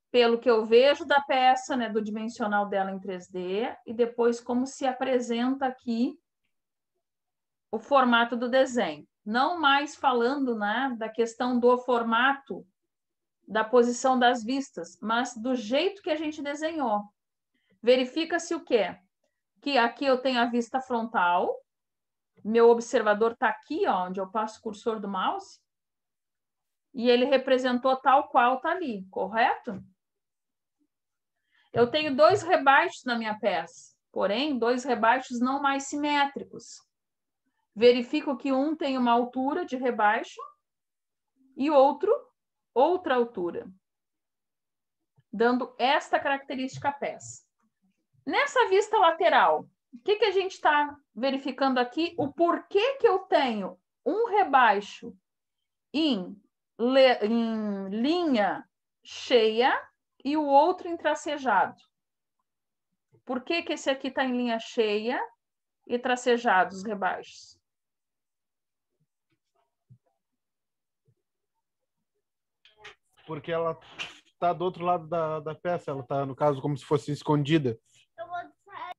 Pelo que eu vejo da peça, né? Do dimensional dela em 3D e depois como se apresenta aqui o formato do desenho. Não mais falando, né? Da questão do formato, da posição das vistas, mas do jeito que a gente desenhou. Verifica-se o quê? Que aqui eu tenho a vista frontal, meu observador está aqui, ó, onde eu passo o cursor do mouse, e ele representou tal qual está ali, correto? Eu tenho dois rebaixos na minha peça, porém, dois rebaixos não mais simétricos. Verifico que um tem uma altura de rebaixo e outro, outra altura, dando esta característica à peça. Nessa vista lateral, o que a gente está verificando aqui? O porquê que eu tenho um rebaixo em linha cheia e o outro em tracejado. Por que esse aqui está em linha cheia e tracejado, os rebaixos? Porque ela está do outro lado da peça, ela está, no caso, como se fosse escondida.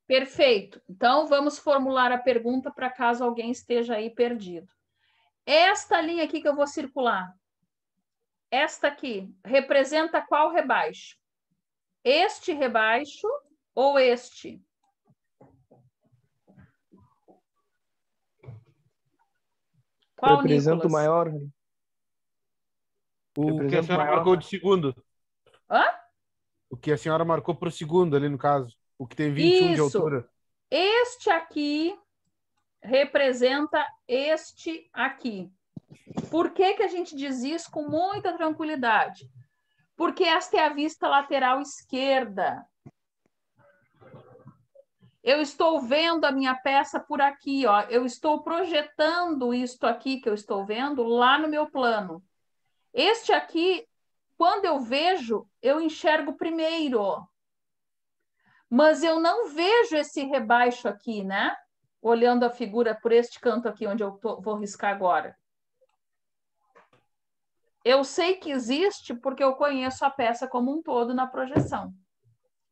Perfeito. Então, vamos formular a pergunta para caso alguém esteja aí perdido. Esta linha aqui que eu vou circular, esta aqui, representa qual rebaixo? Este rebaixo ou este? Qual, representa o Nicolas? maior. O que a senhora marcou de segundo. Hã? O que a senhora marcou para o segundo ali, no caso. O que tem 21 de Isso. altura. Este aqui representa este aqui. Por que que a gente diz isso com muita tranquilidade? Porque esta é a vista lateral esquerda. Eu estou vendo a minha peça por aqui, ó. Eu estou projetando isto aqui que eu estou vendo lá no meu plano. Este aqui, quando eu vejo, eu enxergo primeiro. Mas eu não vejo esse rebaixo aqui, né? Olhando a figura por este canto aqui, onde eu vou riscar agora. Eu sei que existe porque eu conheço a peça como um todo na projeção.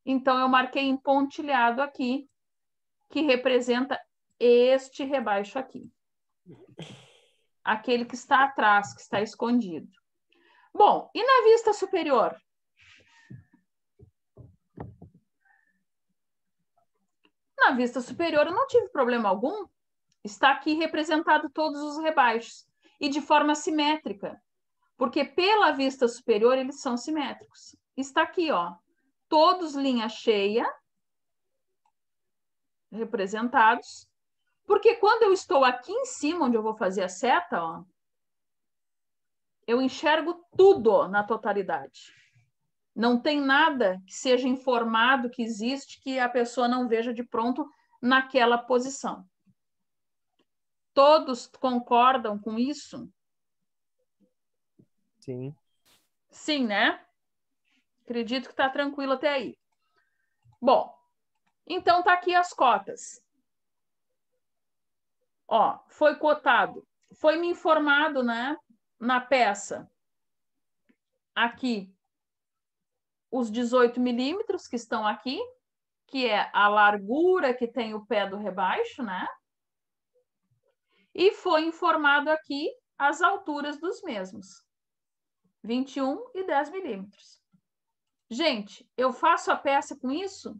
Então, eu marquei em pontilhado aqui, que representa este rebaixo aqui. Aquele que está atrás, que está escondido. Bom, e na vista superior? Na vista superior eu não tive problema algum. Está aqui representado todos os rebaixos. E de forma simétrica. Porque pela vista superior eles são simétricos. Está aqui, ó. Todos linha cheia. Representados. Porque quando eu estou aqui em cima, onde eu vou fazer a seta, ó, eu enxergo tudo na totalidade. Não tem nada que seja informado que existe que a pessoa não veja de pronto naquela posição. Todos concordam com isso? Sim. Sim, né? Acredito que está tranquilo até aí. Bom, então tá aqui as cotas. Ó, foi cotado, foi me informado, né, na peça, aqui, os 18 milímetros que estão aqui, que é a largura que tem o pé do rebaixo, né? E foi informado aqui as alturas dos mesmos, 21 e 10 milímetros. Gente, eu faço a peça com isso?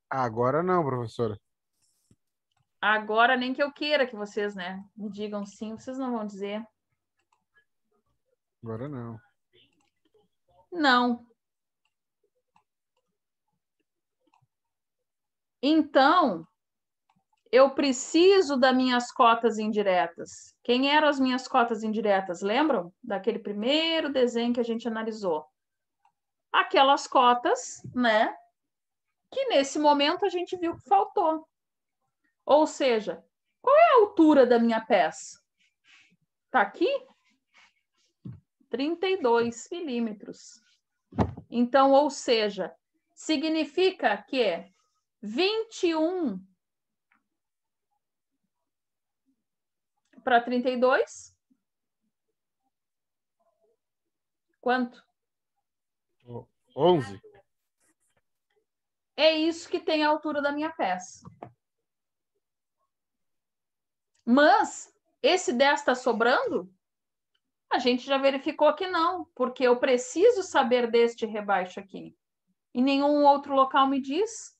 Agora não, professora. Agora, nem que eu queira que vocês, né, me digam sim, vocês não vão dizer. Agora não. Não. Então, eu preciso das minhas cotas indiretas. Quem eram as minhas cotas indiretas? Lembram? Daquele primeiro desenho que a gente analisou. Aquelas cotas, né? Que nesse momento a gente viu que faltou. Ou seja, qual é a altura da minha peça? Tá aqui? 32 milímetros. Então, ou seja, significa que 21 para 32? Quanto? 11. É isso que tem a altura da minha peça. Mas esse 10 está sobrando? A gente já verificou que não, porque eu preciso saber deste rebaixo aqui. E nenhum outro local me diz.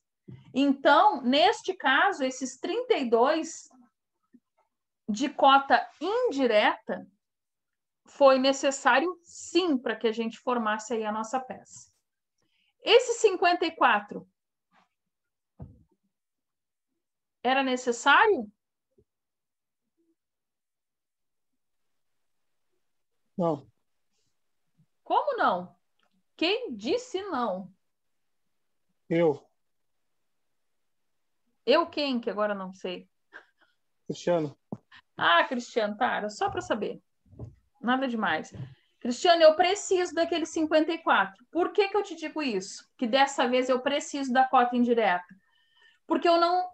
Então, neste caso, esses 32 de cota indireta foi necessário, sim, para que a gente formasse aí a nossa peça. Esse 54 era necessário? Não. Como não? Quem disse não? Eu, Eu quem? Que agora não sei. Cristiano. Ah, Cristiano, tá, era só para saber. Nada demais. Cristiano, eu preciso daquele 54. Por que que eu te digo isso? Que dessa vez eu preciso da cota indireta. Porque eu não...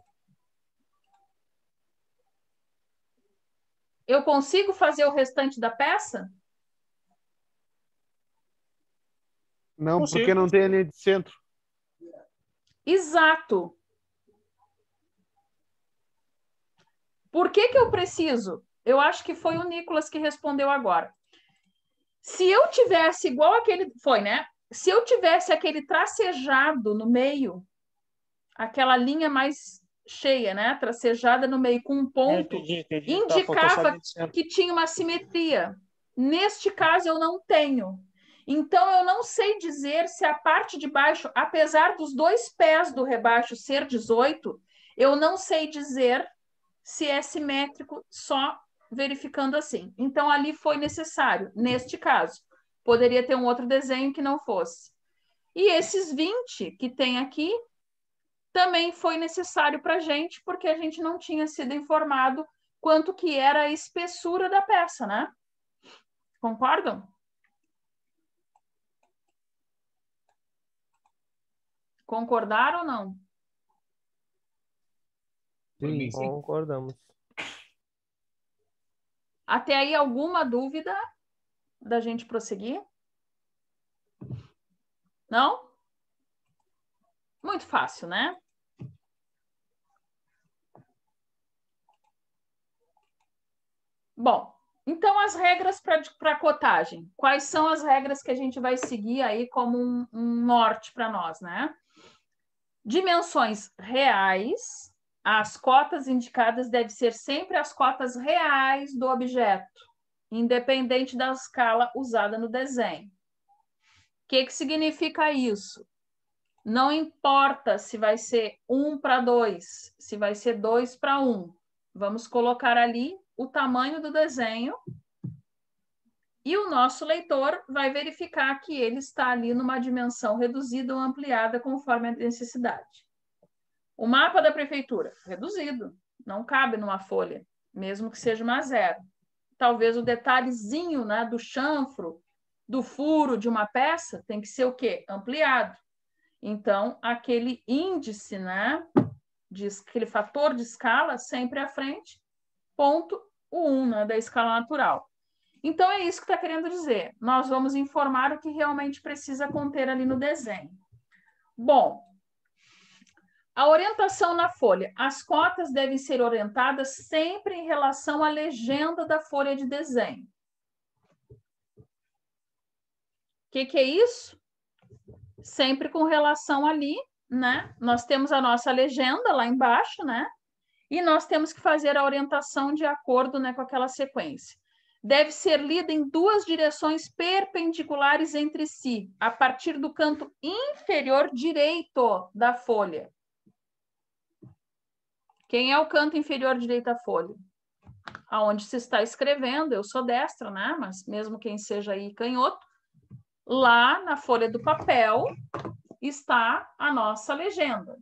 Eu consigo fazer o restante da peça? Não, Consigo. porque não tem a linha de centro. Exato. Por que que eu preciso? Eu acho que foi o Nicolas que respondeu agora. Se eu tivesse igual aquele... Foi, né? Se eu tivesse aquele tracejado no meio, aquela linha mais cheia, né? Tracejada no meio com um ponto, Entendi. indicava que tinha uma simetria. Neste caso, eu não tenho. Então, eu não sei dizer se a parte de baixo, apesar dos 2 pés do rebaixo ser 18, eu não sei dizer se é simétrico só verificando assim. Então, ali foi necessário, neste caso. Poderia ter um outro desenho que não fosse. E esses 20 que tem aqui, também foi necessário para a gente, porque a gente não tinha sido informado quanto que era a espessura da peça, né? Concordam? Concordaram ou não? Sim. Concordamos. Até aí, alguma dúvida da gente prosseguir? Não? Muito fácil, né? Bom, então as regras para cotagem. Quais são as regras que a gente vai seguir aí como um norte para nós, né? Dimensões reais. As cotas indicadas devem ser sempre as cotas reais do objeto, independente da escala usada no desenho. O que significa isso? Não importa se vai ser 1:2, se vai ser 2:1. Vamos colocar ali o tamanho do desenho e o nosso leitor vai verificar que ele está ali numa dimensão reduzida ou ampliada conforme a necessidade. O mapa da prefeitura, reduzido, não cabe numa folha, mesmo que seja uma 0. Talvez o detalhezinho, né, do chanfro, do furo de uma peça, tem que ser o quê? Ampliado. Então, aquele índice, né, aquele fator de escala sempre à frente, ponto 1, né, da escala natural. Então, é isso que está querendo dizer. Nós vamos informar o que realmente precisa conter ali no desenho. Bom, a orientação na folha. As cotas devem ser orientadas sempre em relação à legenda da folha de desenho. O que é isso? Sempre com relação ali, né? Nós temos a nossa legenda lá embaixo, né? E nós temos que fazer a orientação de acordo, né, com aquela sequência. Deve ser lida em 2 direções perpendiculares entre si, a partir do canto inferior direito da folha. Quem é o canto inferior direito da folha? Aonde se está escrevendo, eu sou destra, né? Mas mesmo quem seja aí canhoto, lá na folha do papel está a nossa legenda.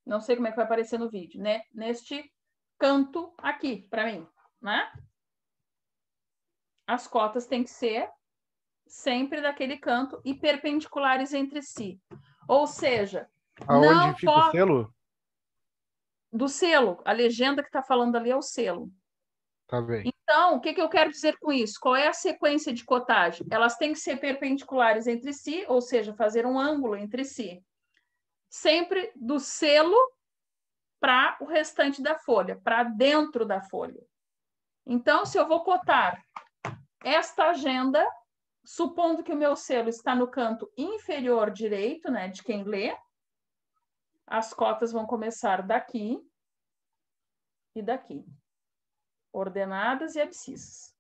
Não sei como é que vai aparecer no vídeo, né? Neste canto aqui, para mim, né? As cotas têm que ser sempre daquele canto e perpendiculares entre si. Ou seja, aonde não fica pode... o selo? Do selo. A legenda que está falando ali é o selo. Tá bem. Então, o que eu quero dizer com isso? Qual é a sequência de cotagem? Elas têm que ser perpendiculares entre si, ou seja, fazer um ângulo entre si. Sempre do selo para o restante da folha, para dentro da folha. Então, se eu vou cotar esta agenda, supondo que o meu selo está no canto inferior direito, né, de quem lê, as cotas vão começar daqui e daqui, ordenadas e abscissas.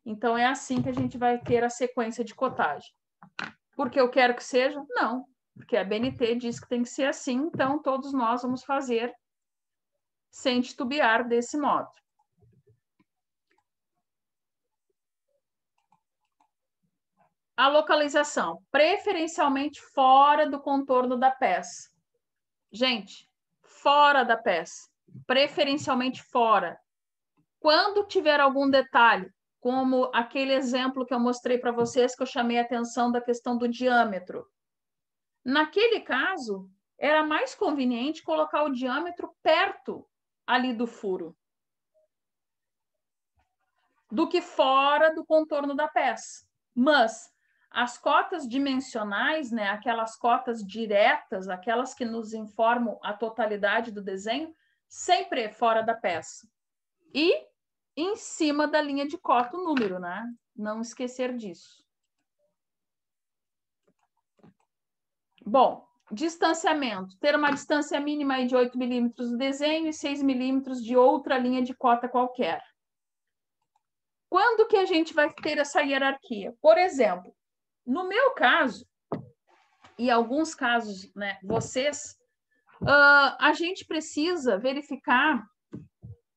Então, é assim que a gente vai ter a sequência de cotagem. Porque eu quero que seja? Não, porque a BNT diz que tem que ser assim, então todos nós vamos fazer sem titubear desse modo. A localização, preferencialmente fora do contorno da peça. Gente, fora da peça, preferencialmente fora. Quando tiver algum detalhe, como aquele exemplo que eu mostrei para vocês, que eu chamei a atenção da questão do diâmetro. Naquele caso, era mais conveniente colocar o diâmetro perto ali do furo, do que fora do contorno da peça. Mas as cotas dimensionais, né, aquelas cotas diretas, aquelas que nos informam a totalidade do desenho, sempre é fora da peça. E em cima da linha de cota o número, né? Não esquecer disso. Bom, distanciamento. Ter uma distância mínima de 8 milímetros do desenho e 6 milímetros de outra linha de cota qualquer. Quando que a gente vai ter essa hierarquia? Por exemplo, No meu caso, e alguns casos, né, vocês, a gente precisa verificar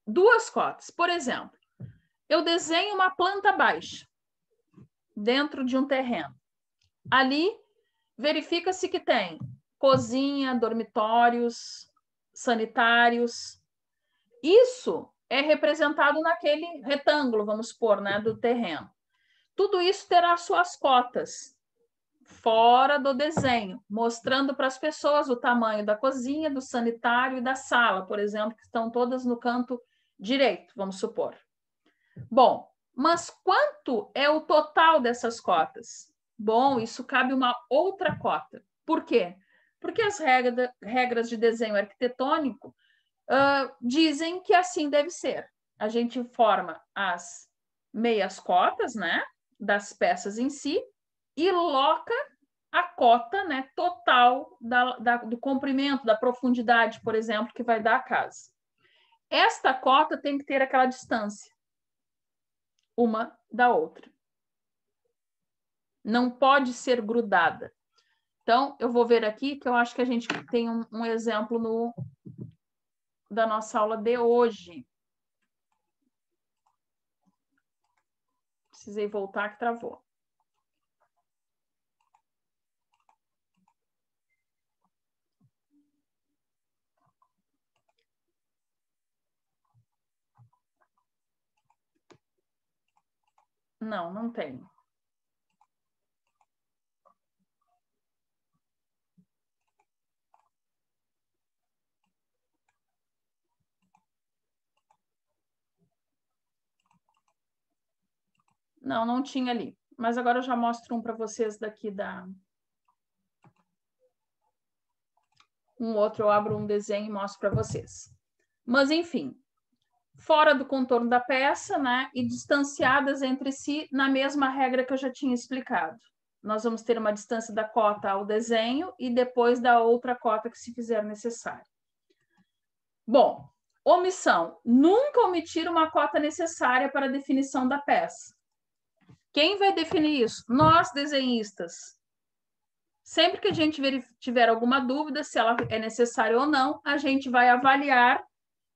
duas cotas. Por exemplo, eu desenho uma planta baixa dentro de um terreno. Ali, verifica-se que tem cozinha, dormitórios, sanitários. Isso é representado naquele retângulo, vamos supor, né, do terreno. Tudo isso terá suas cotas fora do desenho, mostrando para as pessoas o tamanho da cozinha, do sanitário e da sala, por exemplo, que estão todas no canto direito, vamos supor. Bom, mas quanto é o total dessas cotas? Bom, isso cabe uma outra cota. Por quê? Porque as regras de desenho arquitetônico dizem que assim deve ser. A gente forma as meias cotas, né, das peças em si, e loca a cota, né, total do comprimento, da profundidade, por exemplo, que vai dar a casa. Esta cota tem que ter aquela distância uma da outra. Não pode ser grudada. Então, eu vou ver aqui, que eu acho que a gente tem um exemplo da nossa aula de hoje. Precisei voltar, que travou. Não, não tem. Não, não tinha ali. Mas agora eu já mostro um para vocês daqui um outro, eu abro um desenho e mostro para vocês. Mas, enfim, fora do contorno da peça, né, e distanciadas entre si na mesma regra que eu já tinha explicado. Nós vamos ter uma distância da cota ao desenho e depois da outra cota que se fizer necessário. Bom, omissão. Nunca omitir uma cota necessária para a definição da peça. Quem vai definir isso? Nós, desenhistas. Sempre que a gente tiver alguma dúvida se ela é necessária ou não, a gente vai avaliar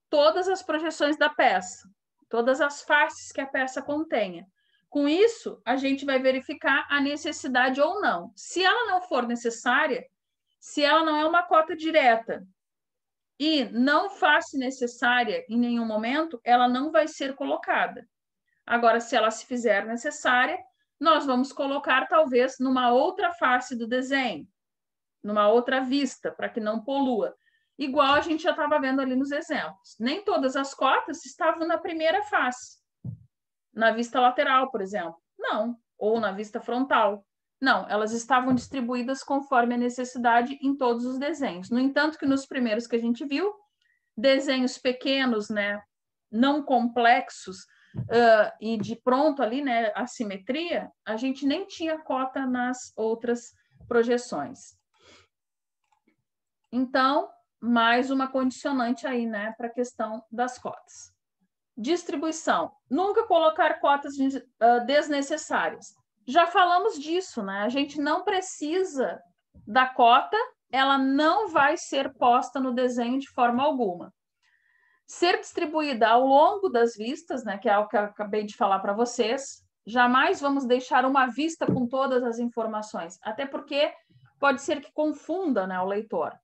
todas as projeções da peça, todas as faces que a peça contenha. Com isso, a gente vai verificar a necessidade ou não. Se ela não for necessária, se ela não é uma cota direta e não face necessária em nenhum momento, ela não vai ser colocada. Agora, se ela se fizer necessária, nós vamos colocar talvez numa outra face do desenho, numa outra vista, para que não polua. Igual a gente já estava vendo ali nos exemplos. Nem todas as cotas estavam na primeira face. Na vista lateral, por exemplo. Não. Ou na vista frontal. Não, elas estavam distribuídas conforme a necessidade em todos os desenhos. No entanto, que nos primeiros que a gente viu, desenhos pequenos, né, não complexos, e de pronto ali, né, a simetria, a gente nem tinha cota nas outras projeções. Então, mais uma condicionante aí, né, para a questão das cotas. Distribuição. Nunca colocar cotas desnecessárias. Já falamos disso, né? A gente não precisa da cota, ela não vai ser posta no desenho de forma alguma. Ser distribuída ao longo das vistas, né, que é o que eu acabei de falar para vocês, jamais vamos deixar uma vista com todas as informações, até porque pode ser que confunda, né, o leitor.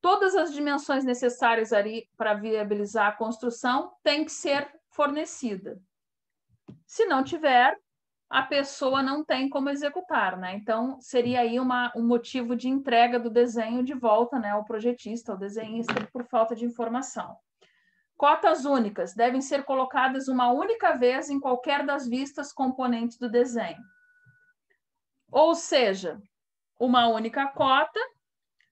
Todas as dimensões necessárias ali para viabilizar a construção têm que ser fornecida. Se não tiver, a pessoa não tem como executar, né? Então, seria aí um motivo de entrega do desenho de volta, né, ao projetista, ao desenhista, por falta de informação. Cotas únicas devem ser colocadas uma única vez em qualquer das vistas componentes do desenho. Ou seja, uma única cota,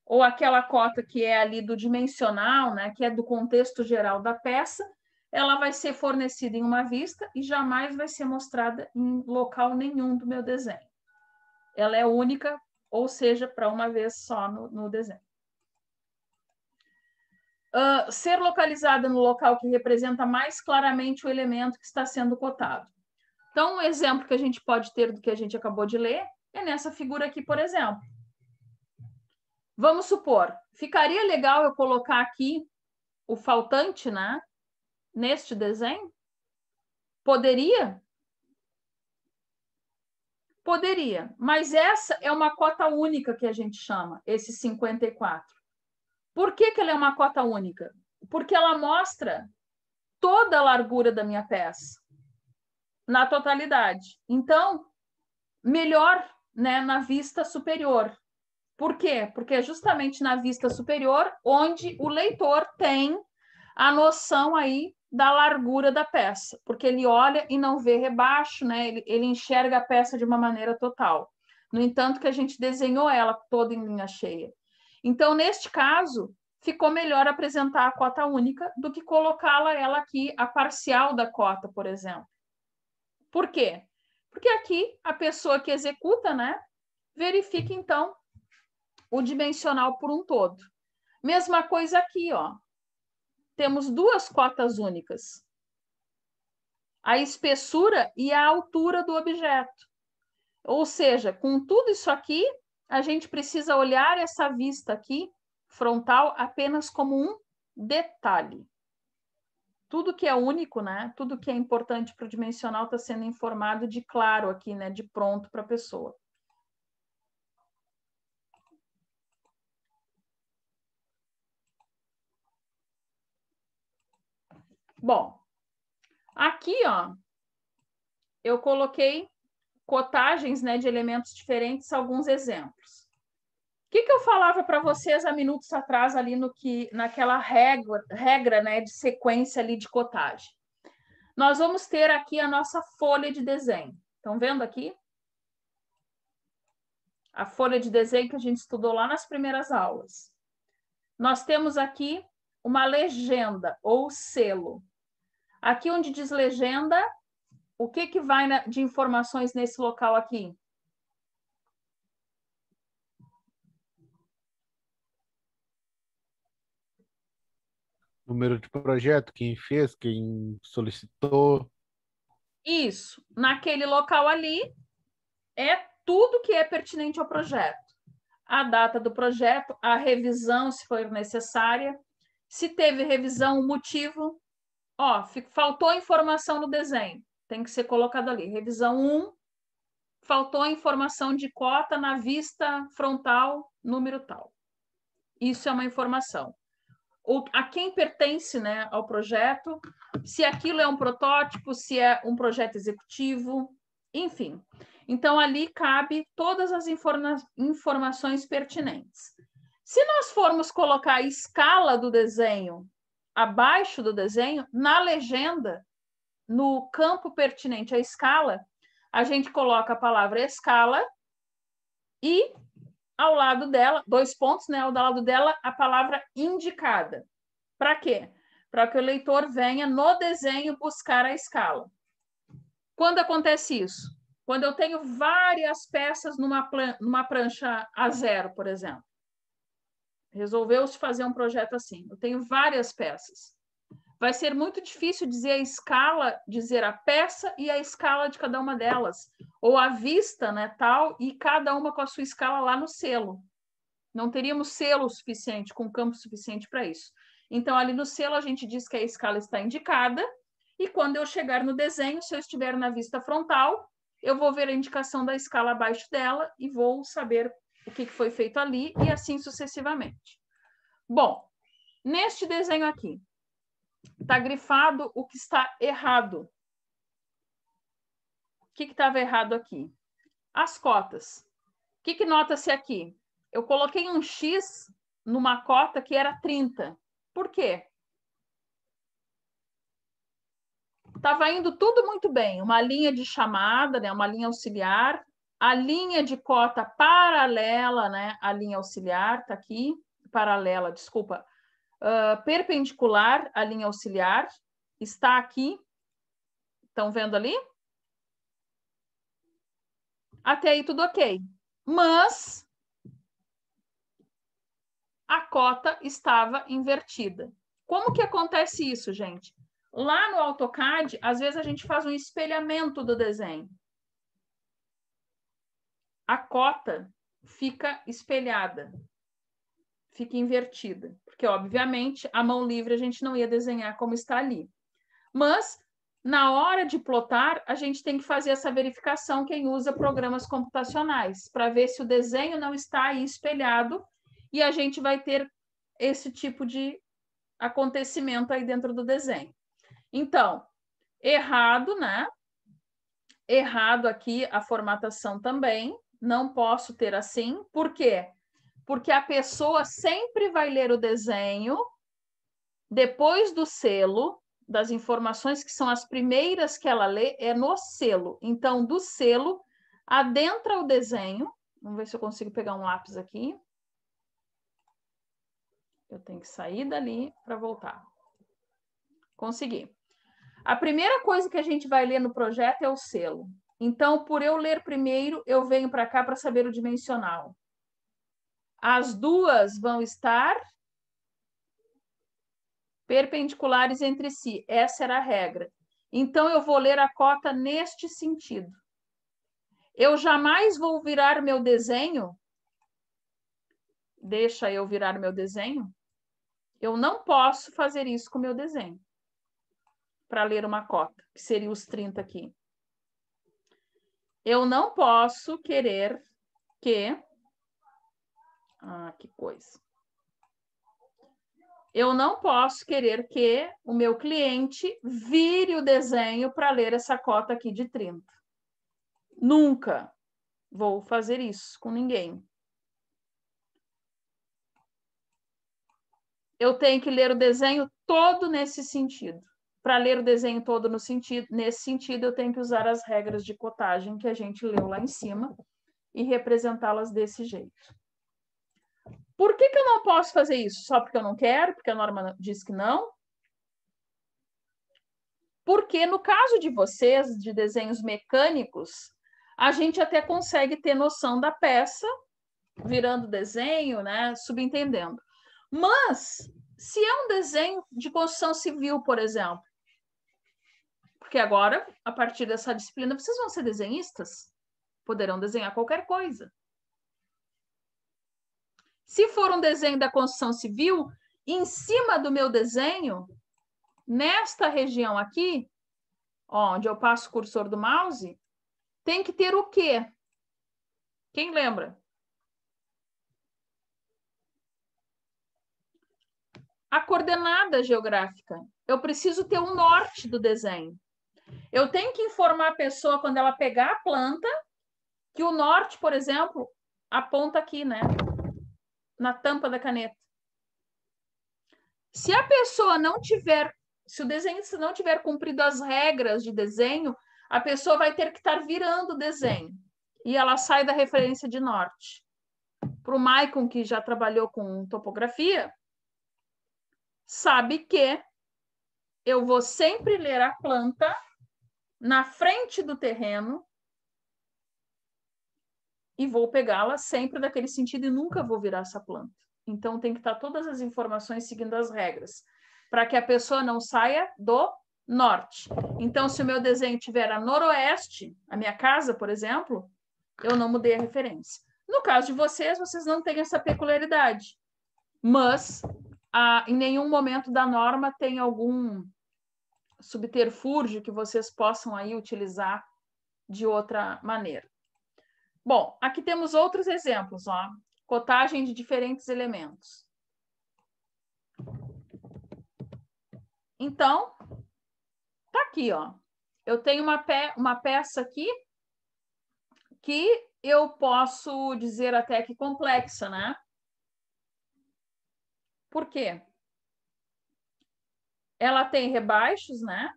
ou aquela cota que é ali do dimensional, né, que é do contexto geral da peça, ela vai ser fornecida em uma vista e jamais vai ser mostrada em local nenhum do meu desenho. Ela é única, ou seja, para uma vez só no desenho. Ser localizada no local que representa mais claramente o elemento que está sendo cotado. Então, um exemplo que a gente pode ter do que a gente acabou de ler É nessa figura aqui, por exemplo. Vamos supor, ficaria legal eu colocar aqui o faltante, né? Neste desenho? Poderia? Poderia, mas essa é uma cota única que a gente chama, esse 54. Por que que ela é uma cota única? Porque ela mostra toda a largura da minha peça, na totalidade. Então, melhor, né, na vista superior. Por quê? Porque é justamente na vista superior onde o leitor tem a noção aí da largura da peça, porque ele olha e não vê rebaixo, né? Ele enxerga a peça de uma maneira total. No entanto, que a gente desenhou ela toda em linha cheia. Então, neste caso, ficou melhor apresentar a cota única do que colocá-la ela aqui, a parcial da cota, por exemplo. Por quê? Porque aqui a pessoa que executa, né, verifica, então, o dimensional por um todo. Mesma coisa aqui, ó. Temos duas cotas únicas. A espessura e a altura do objeto. Ou seja, com tudo isso aqui, a gente precisa olhar essa vista aqui, frontal, apenas como um detalhe. Tudo que é único, né? Tudo que é importante para o dimensional está sendo informado de claro aqui, né? De pronto para a pessoa. Bom, aqui, ó, eu coloquei cotagens, né, de elementos diferentes, alguns exemplos. O que eu falava para vocês há minutos atrás ali naquela regra, né, de sequência ali de cotagem? Nós vamos ter aqui a nossa folha de desenho. Estão vendo aqui? A folha de desenho que a gente estudou lá nas primeiras aulas. Nós temos aqui uma legenda ou selo. Aqui onde diz legenda, o que vai de informações nesse local aqui? Número de projeto, quem fez, quem solicitou. Isso. Naquele local ali é tudo que é pertinente ao projeto. A data do projeto, a revisão, se for necessária. Se teve revisão, o motivo. Ó, faltou informação no desenho. Tem que ser colocado ali. Revisão 1, faltou informação de cota na vista frontal, número tal. Isso é uma informação. A quem pertence, né, ao projeto, se aquilo é um protótipo, se é um projeto executivo, enfim. Então, ali cabe todas as informações pertinentes. Se nós formos colocar a escala do desenho abaixo do desenho, na legenda, no campo pertinente à escala, a gente coloca a palavra escala e ao lado dela, 2 pontos, né? Ao lado dela, a palavra indicada. Para quê? Para que o leitor venha no desenho buscar a escala. Quando acontece isso? Quando eu tenho várias peças numa prancha A0, por exemplo. Resolveu-se fazer um projeto assim. Eu tenho várias peças. Vai ser muito difícil dizer a escala, dizer a peça e a escala de cada uma delas. Ou a vista, né, tal, e cada uma com a sua escala lá no selo. Não teríamos selo suficiente, com campo suficiente para isso. Então, ali no selo, a gente diz que a escala está indicada, e quando eu chegar no desenho, se eu estiver na vista frontal, eu vou ver a indicação da escala abaixo dela e vou saber o que foi feito ali, e assim sucessivamente. Bom, neste desenho aqui, está grifado o que está errado. O que estava errado aqui? As cotas. O que nota-se aqui? Eu coloquei um X numa cota que era 30. Por quê? Estava indo tudo muito bem. Uma linha de chamada, né? Uma linha auxiliar. A linha de cota paralela, né? A linha auxiliar está aqui. Paralela, desculpa. Perpendicular à linha auxiliar, está aqui. Estão vendo ali? Até aí tudo ok. Mas a cota estava invertida. Como que acontece isso, gente? Lá no AutoCAD, às vezes a gente faz um espelhamento do desenho. a cota fica espelhada, fica invertida, porque, obviamente, a mão livre a gente não ia desenhar como está ali. Mas, na hora de plotar, a gente tem que fazer essa verificação, quem usa programas computacionais, para ver se o desenho não está aí espelhado, e a gente vai ter esse tipo de acontecimento aí dentro do desenho. Então, errado, né? Errado aqui a formatação também, não posso ter assim. Por quê? Porque a pessoa sempre vai ler o desenho depois do selo, das informações que são as primeiras que ela lê, é no selo. Então, do selo, adentra o desenho. Vamos ver se eu consigo pegar um lápis aqui. Eu tenho que sair dali para voltar. Consegui. A primeira coisa que a gente vai ler no projeto é o selo. Então, por eu ler primeiro, eu venho para cá para saber o dimensional. As duas vão estar perpendiculares entre si. Essa era a regra. Então, eu vou ler a cota neste sentido. Eu jamais vou virar meu desenho. Deixa eu virar meu desenho. Eu não posso fazer isso com o meu desenho. Para ler uma cota, que seria os 30 aqui. Eu não posso querer que... Ah, que coisa. Eu não posso querer que o meu cliente vire o desenho para ler essa cota aqui de 30. Nunca vou fazer isso com ninguém. Eu tenho que ler o desenho todo nesse sentido. Para ler o desenho todo nesse sentido, eu tenho que usar as regras de cotagem que a gente leu lá em cima e representá-las desse jeito. Por que eu não posso fazer isso? Só porque eu não quero? Porque a norma diz que não? Porque no caso de vocês, de desenhos mecânicos, a gente até consegue ter noção da peça, virando desenho, né? Subentendendo. Mas, se é um desenho de construção civil, por exemplo, porque agora, a partir dessa disciplina, vocês vão ser desenhistas? Poderão desenhar qualquer coisa. Se for um desenho da construção civil, em cima do meu desenho, nesta região aqui, onde eu passo o cursor do mouse, tem que ter o quê? Quem lembra? A coordenada geográfica. Eu preciso ter o norte do desenho. Eu tenho que informar a pessoa, quando ela pegar a planta, que o norte, por exemplo, aponta aqui, né? Na tampa da caneta. Se a pessoa não tiver, se o desenhista não tiver cumprido as regras de desenho, a pessoa vai ter que estar virando o desenho. E ela sai da referência de norte. Para o Maicon, que já trabalhou com topografia, sabe que eu vou sempre ler a planta na frente do terreno e vou pegá-la sempre daquele sentido e nunca vou virar essa planta. Então, tem que estar todas as informações seguindo as regras, para que a pessoa não saia do norte. Então, se o meu desenho estiver a noroeste, a minha casa, por exemplo, eu não mudei a referência. No caso de vocês, vocês não têm essa peculiaridade, mas em nenhum momento da norma tem algum subterfúgio que vocês possam aí utilizar de outra maneira. Bom, aqui temos outros exemplos, ó. Cotagem de diferentes elementos. Então, tá aqui, ó. Eu tenho uma peça aqui que eu posso dizer até que complexa, né? Por quê? Ela tem rebaixos, né?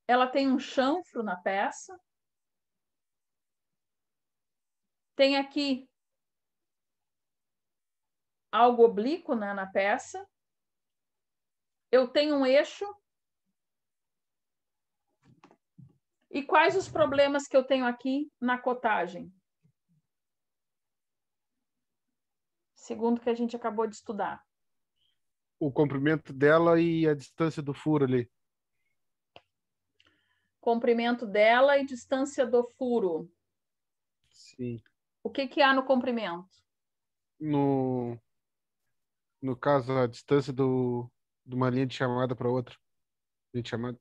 Ela tem um chanfro na peça. Tem aqui algo oblíquo, né, na peça. Eu tenho um eixo. E quais os problemas que eu tenho aqui na cotagem? Segundo o que a gente acabou de estudar. O comprimento dela e a distância do furo ali. Comprimento dela e distância do furo. Sim. O que há no comprimento? No caso, a distância de uma linha de chamada para outra. Linha de chamada?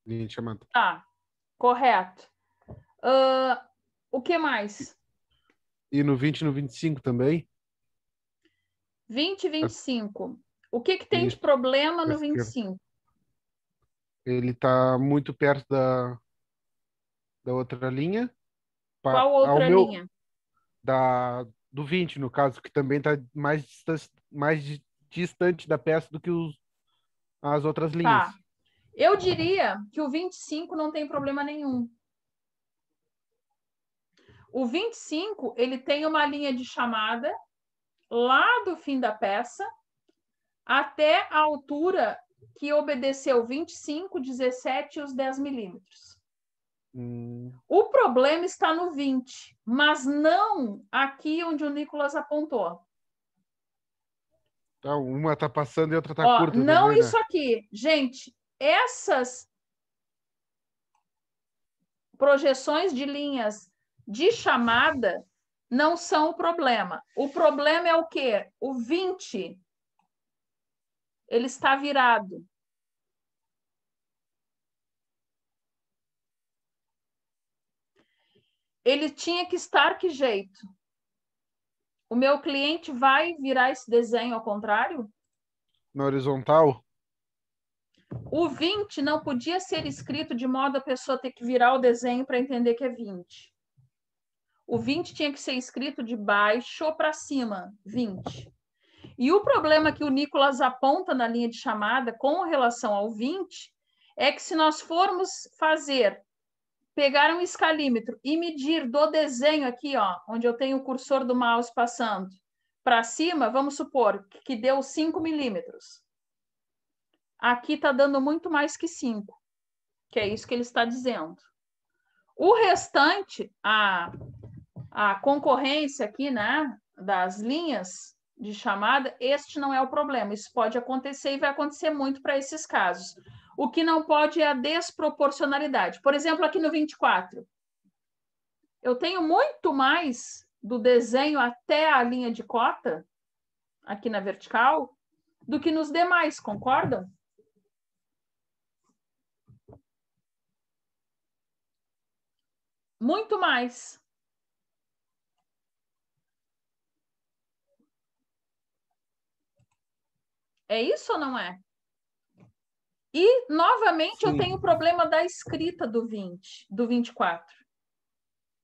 Linha de chamada. Tá, correto. O que mais? E no 20 e no 25 também? 20 e 25. O que tem de Isso. problema Da no esquerda. 25? Ele está muito perto da outra linha. Qual Ao outra meu, linha? do 20, no caso, que também está mais distante da peça do que as outras linhas. Tá. Eu diria que o 25 não tem problema nenhum. O 25, ele tem uma linha de chamada lá do fim da peça até a altura que obedeceu 25, 17 e os 10 milímetros. O problema está no 20, mas não aqui onde o Nicolas apontou. Tá, uma está passando e a outra está Ó, curta não também, isso né? aqui. Gente, essas projeções de linhas de chamada não são o problema. O problema é o quê? O 20, ele está virado. Ele tinha que estar que jeito? O meu cliente vai virar esse desenho ao contrário? Na horizontal? O 20 não podia ser escrito de modo a pessoa ter que virar o desenho para entender que é 20. O 20 tinha que ser escrito de baixo para cima, 20. E o problema que o Nicolas aponta na linha de chamada com relação ao 20 é que se nós formos pegar um escalímetro e medir do desenho aqui, ó, onde eu tenho o cursor do mouse passando para cima, vamos supor que deu 5 milímetros. Aqui está dando muito mais que 5, que é isso que ele está dizendo. O restante, a concorrência aqui, né, das linhas de chamada, este não é o problema. Isso pode acontecer e vai acontecer muito para esses casos. O que não pode é a desproporcionalidade. Por exemplo, aqui no 24, eu tenho muito mais do desenho até a linha de cota, aqui na vertical, do que nos demais, concordam? Muito mais. É isso ou não é? E, novamente, eu Sim. tenho o problema da escrita do 20, do 24.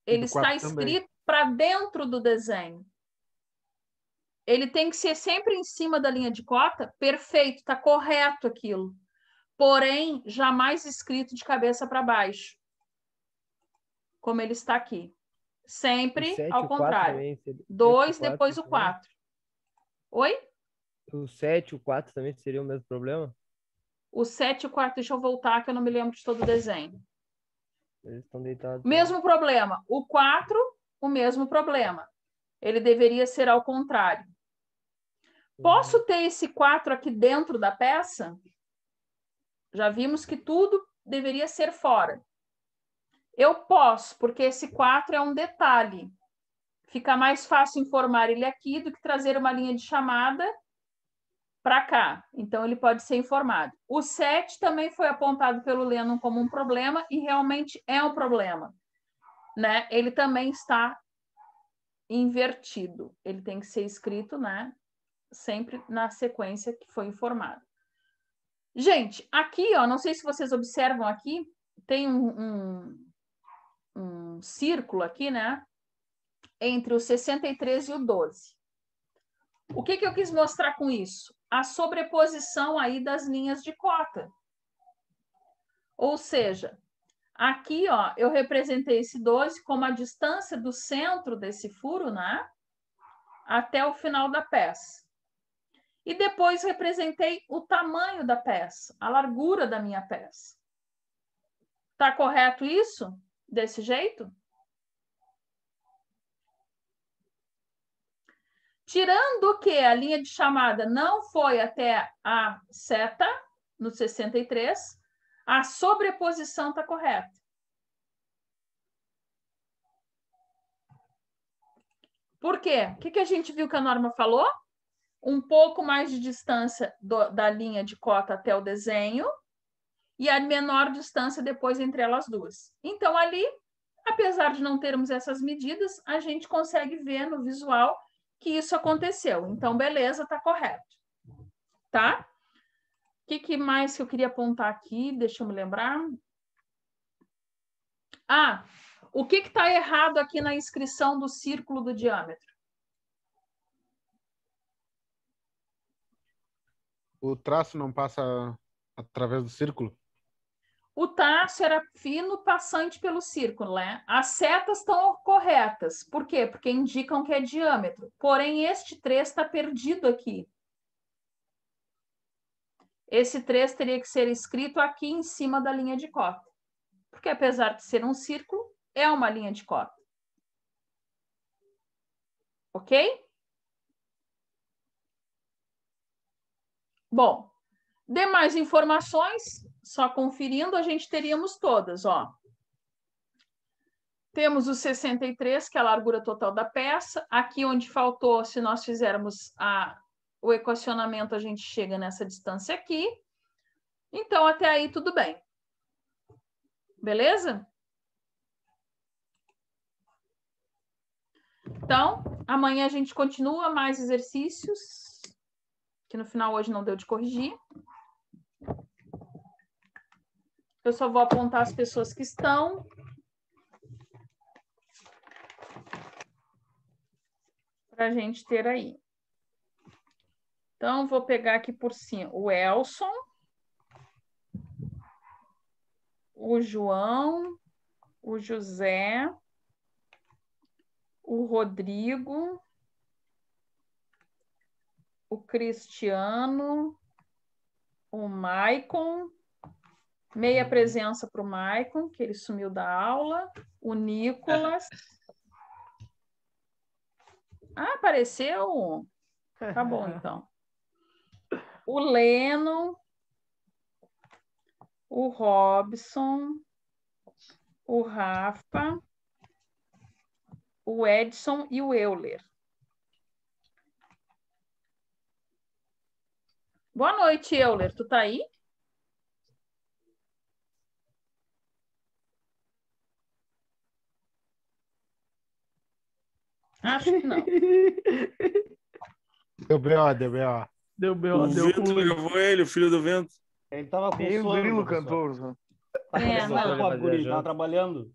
Ele está escrito para dentro do desenho. Ele tem que ser sempre em cima da linha de cota, perfeito, está correto aquilo. Porém, jamais escrito de cabeça para baixo, como ele está aqui. Sempre ao contrário. 2, depois o 4. Oi? O 7 e o 4 também seria o mesmo problema? O 7 e o 4, deixa eu voltar, que eu não me lembro de todo o desenho. Eles estão deitados. Mesmo problema. O 4, o mesmo problema. Ele deveria ser ao contrário. Posso ter esse 4 aqui dentro da peça? Já vimos que tudo deveria ser fora. Eu posso, porque esse 4 é um detalhe. Fica mais fácil informar ele aqui do que trazer uma linha de chamada para cá. Então, ele pode ser informado. O 7 também foi apontado pelo Lennon como um problema e realmente é um problema, né? Ele também está invertido. Ele tem que ser escrito, né? Sempre na sequência que foi informado. Gente, aqui, ó, não sei se vocês observam aqui, tem um círculo aqui, né? Entre o 63 e o 12. O que eu quis mostrar com isso? A sobreposição aí das linhas de cota. Ou seja, aqui, ó, eu representei esse 12 como a distância do centro desse furo, né? Até o final da peça. E depois representei o tamanho da peça, a largura da minha peça. Tá correto isso? Desse jeito? Tirando que a linha de chamada não foi até a seta, no 63, a sobreposição está correta. Por quê? O que a gente viu que a norma falou? Um pouco mais de distância da linha de cota até o desenho e a menor distância depois entre elas duas. Então, ali, apesar de não termos essas medidas, a gente consegue ver no visual que isso aconteceu. Então, beleza, está correto. Tá? O que mais que eu queria apontar aqui? Deixa eu me lembrar. Ah, o que está errado aqui na inscrição do círculo do diâmetro? O traço não passa através do círculo? O traço era fino, passante pelo círculo, né? As setas estão corretas. Por quê? Porque indicam que é diâmetro. Porém, este 3 está perdido aqui. Esse 3 teria que ser escrito aqui em cima da linha de cota. Porque, apesar de ser um círculo, é uma linha de cota. Ok? Bom, demais informações, só conferindo, a gente teríamos todas, ó. Temos o 63, que é a largura total da peça. Aqui onde faltou, se nós fizermos o equacionamento, a gente chega nessa distância aqui. Então, até aí, tudo bem. Beleza? Então, amanhã a gente continua mais exercícios, que no final hoje não deu de corrigir. Eu só vou apontar as pessoas que estão. Para a gente ter aí. Então, vou pegar aqui por cima o Elson, o João, o José, o Rodrigo, o Cristiano, o Maicon, meia presença para o Maicon, que ele sumiu da aula, o Nicolas. Ah, apareceu? Tá bom, então. O Leno, o Robson, o Rafa, o Edson e o Euler. Boa noite, Euler. Tu tá aí? Acho que não. Deu B.O., deu B.O. Deu B.O., O deu vento ruim. levou ele, o filho do vento. Ele tava com Nem o sono, grilo professor. cantou. É, Professor, não. ele vai Tava viajando. trabalhando.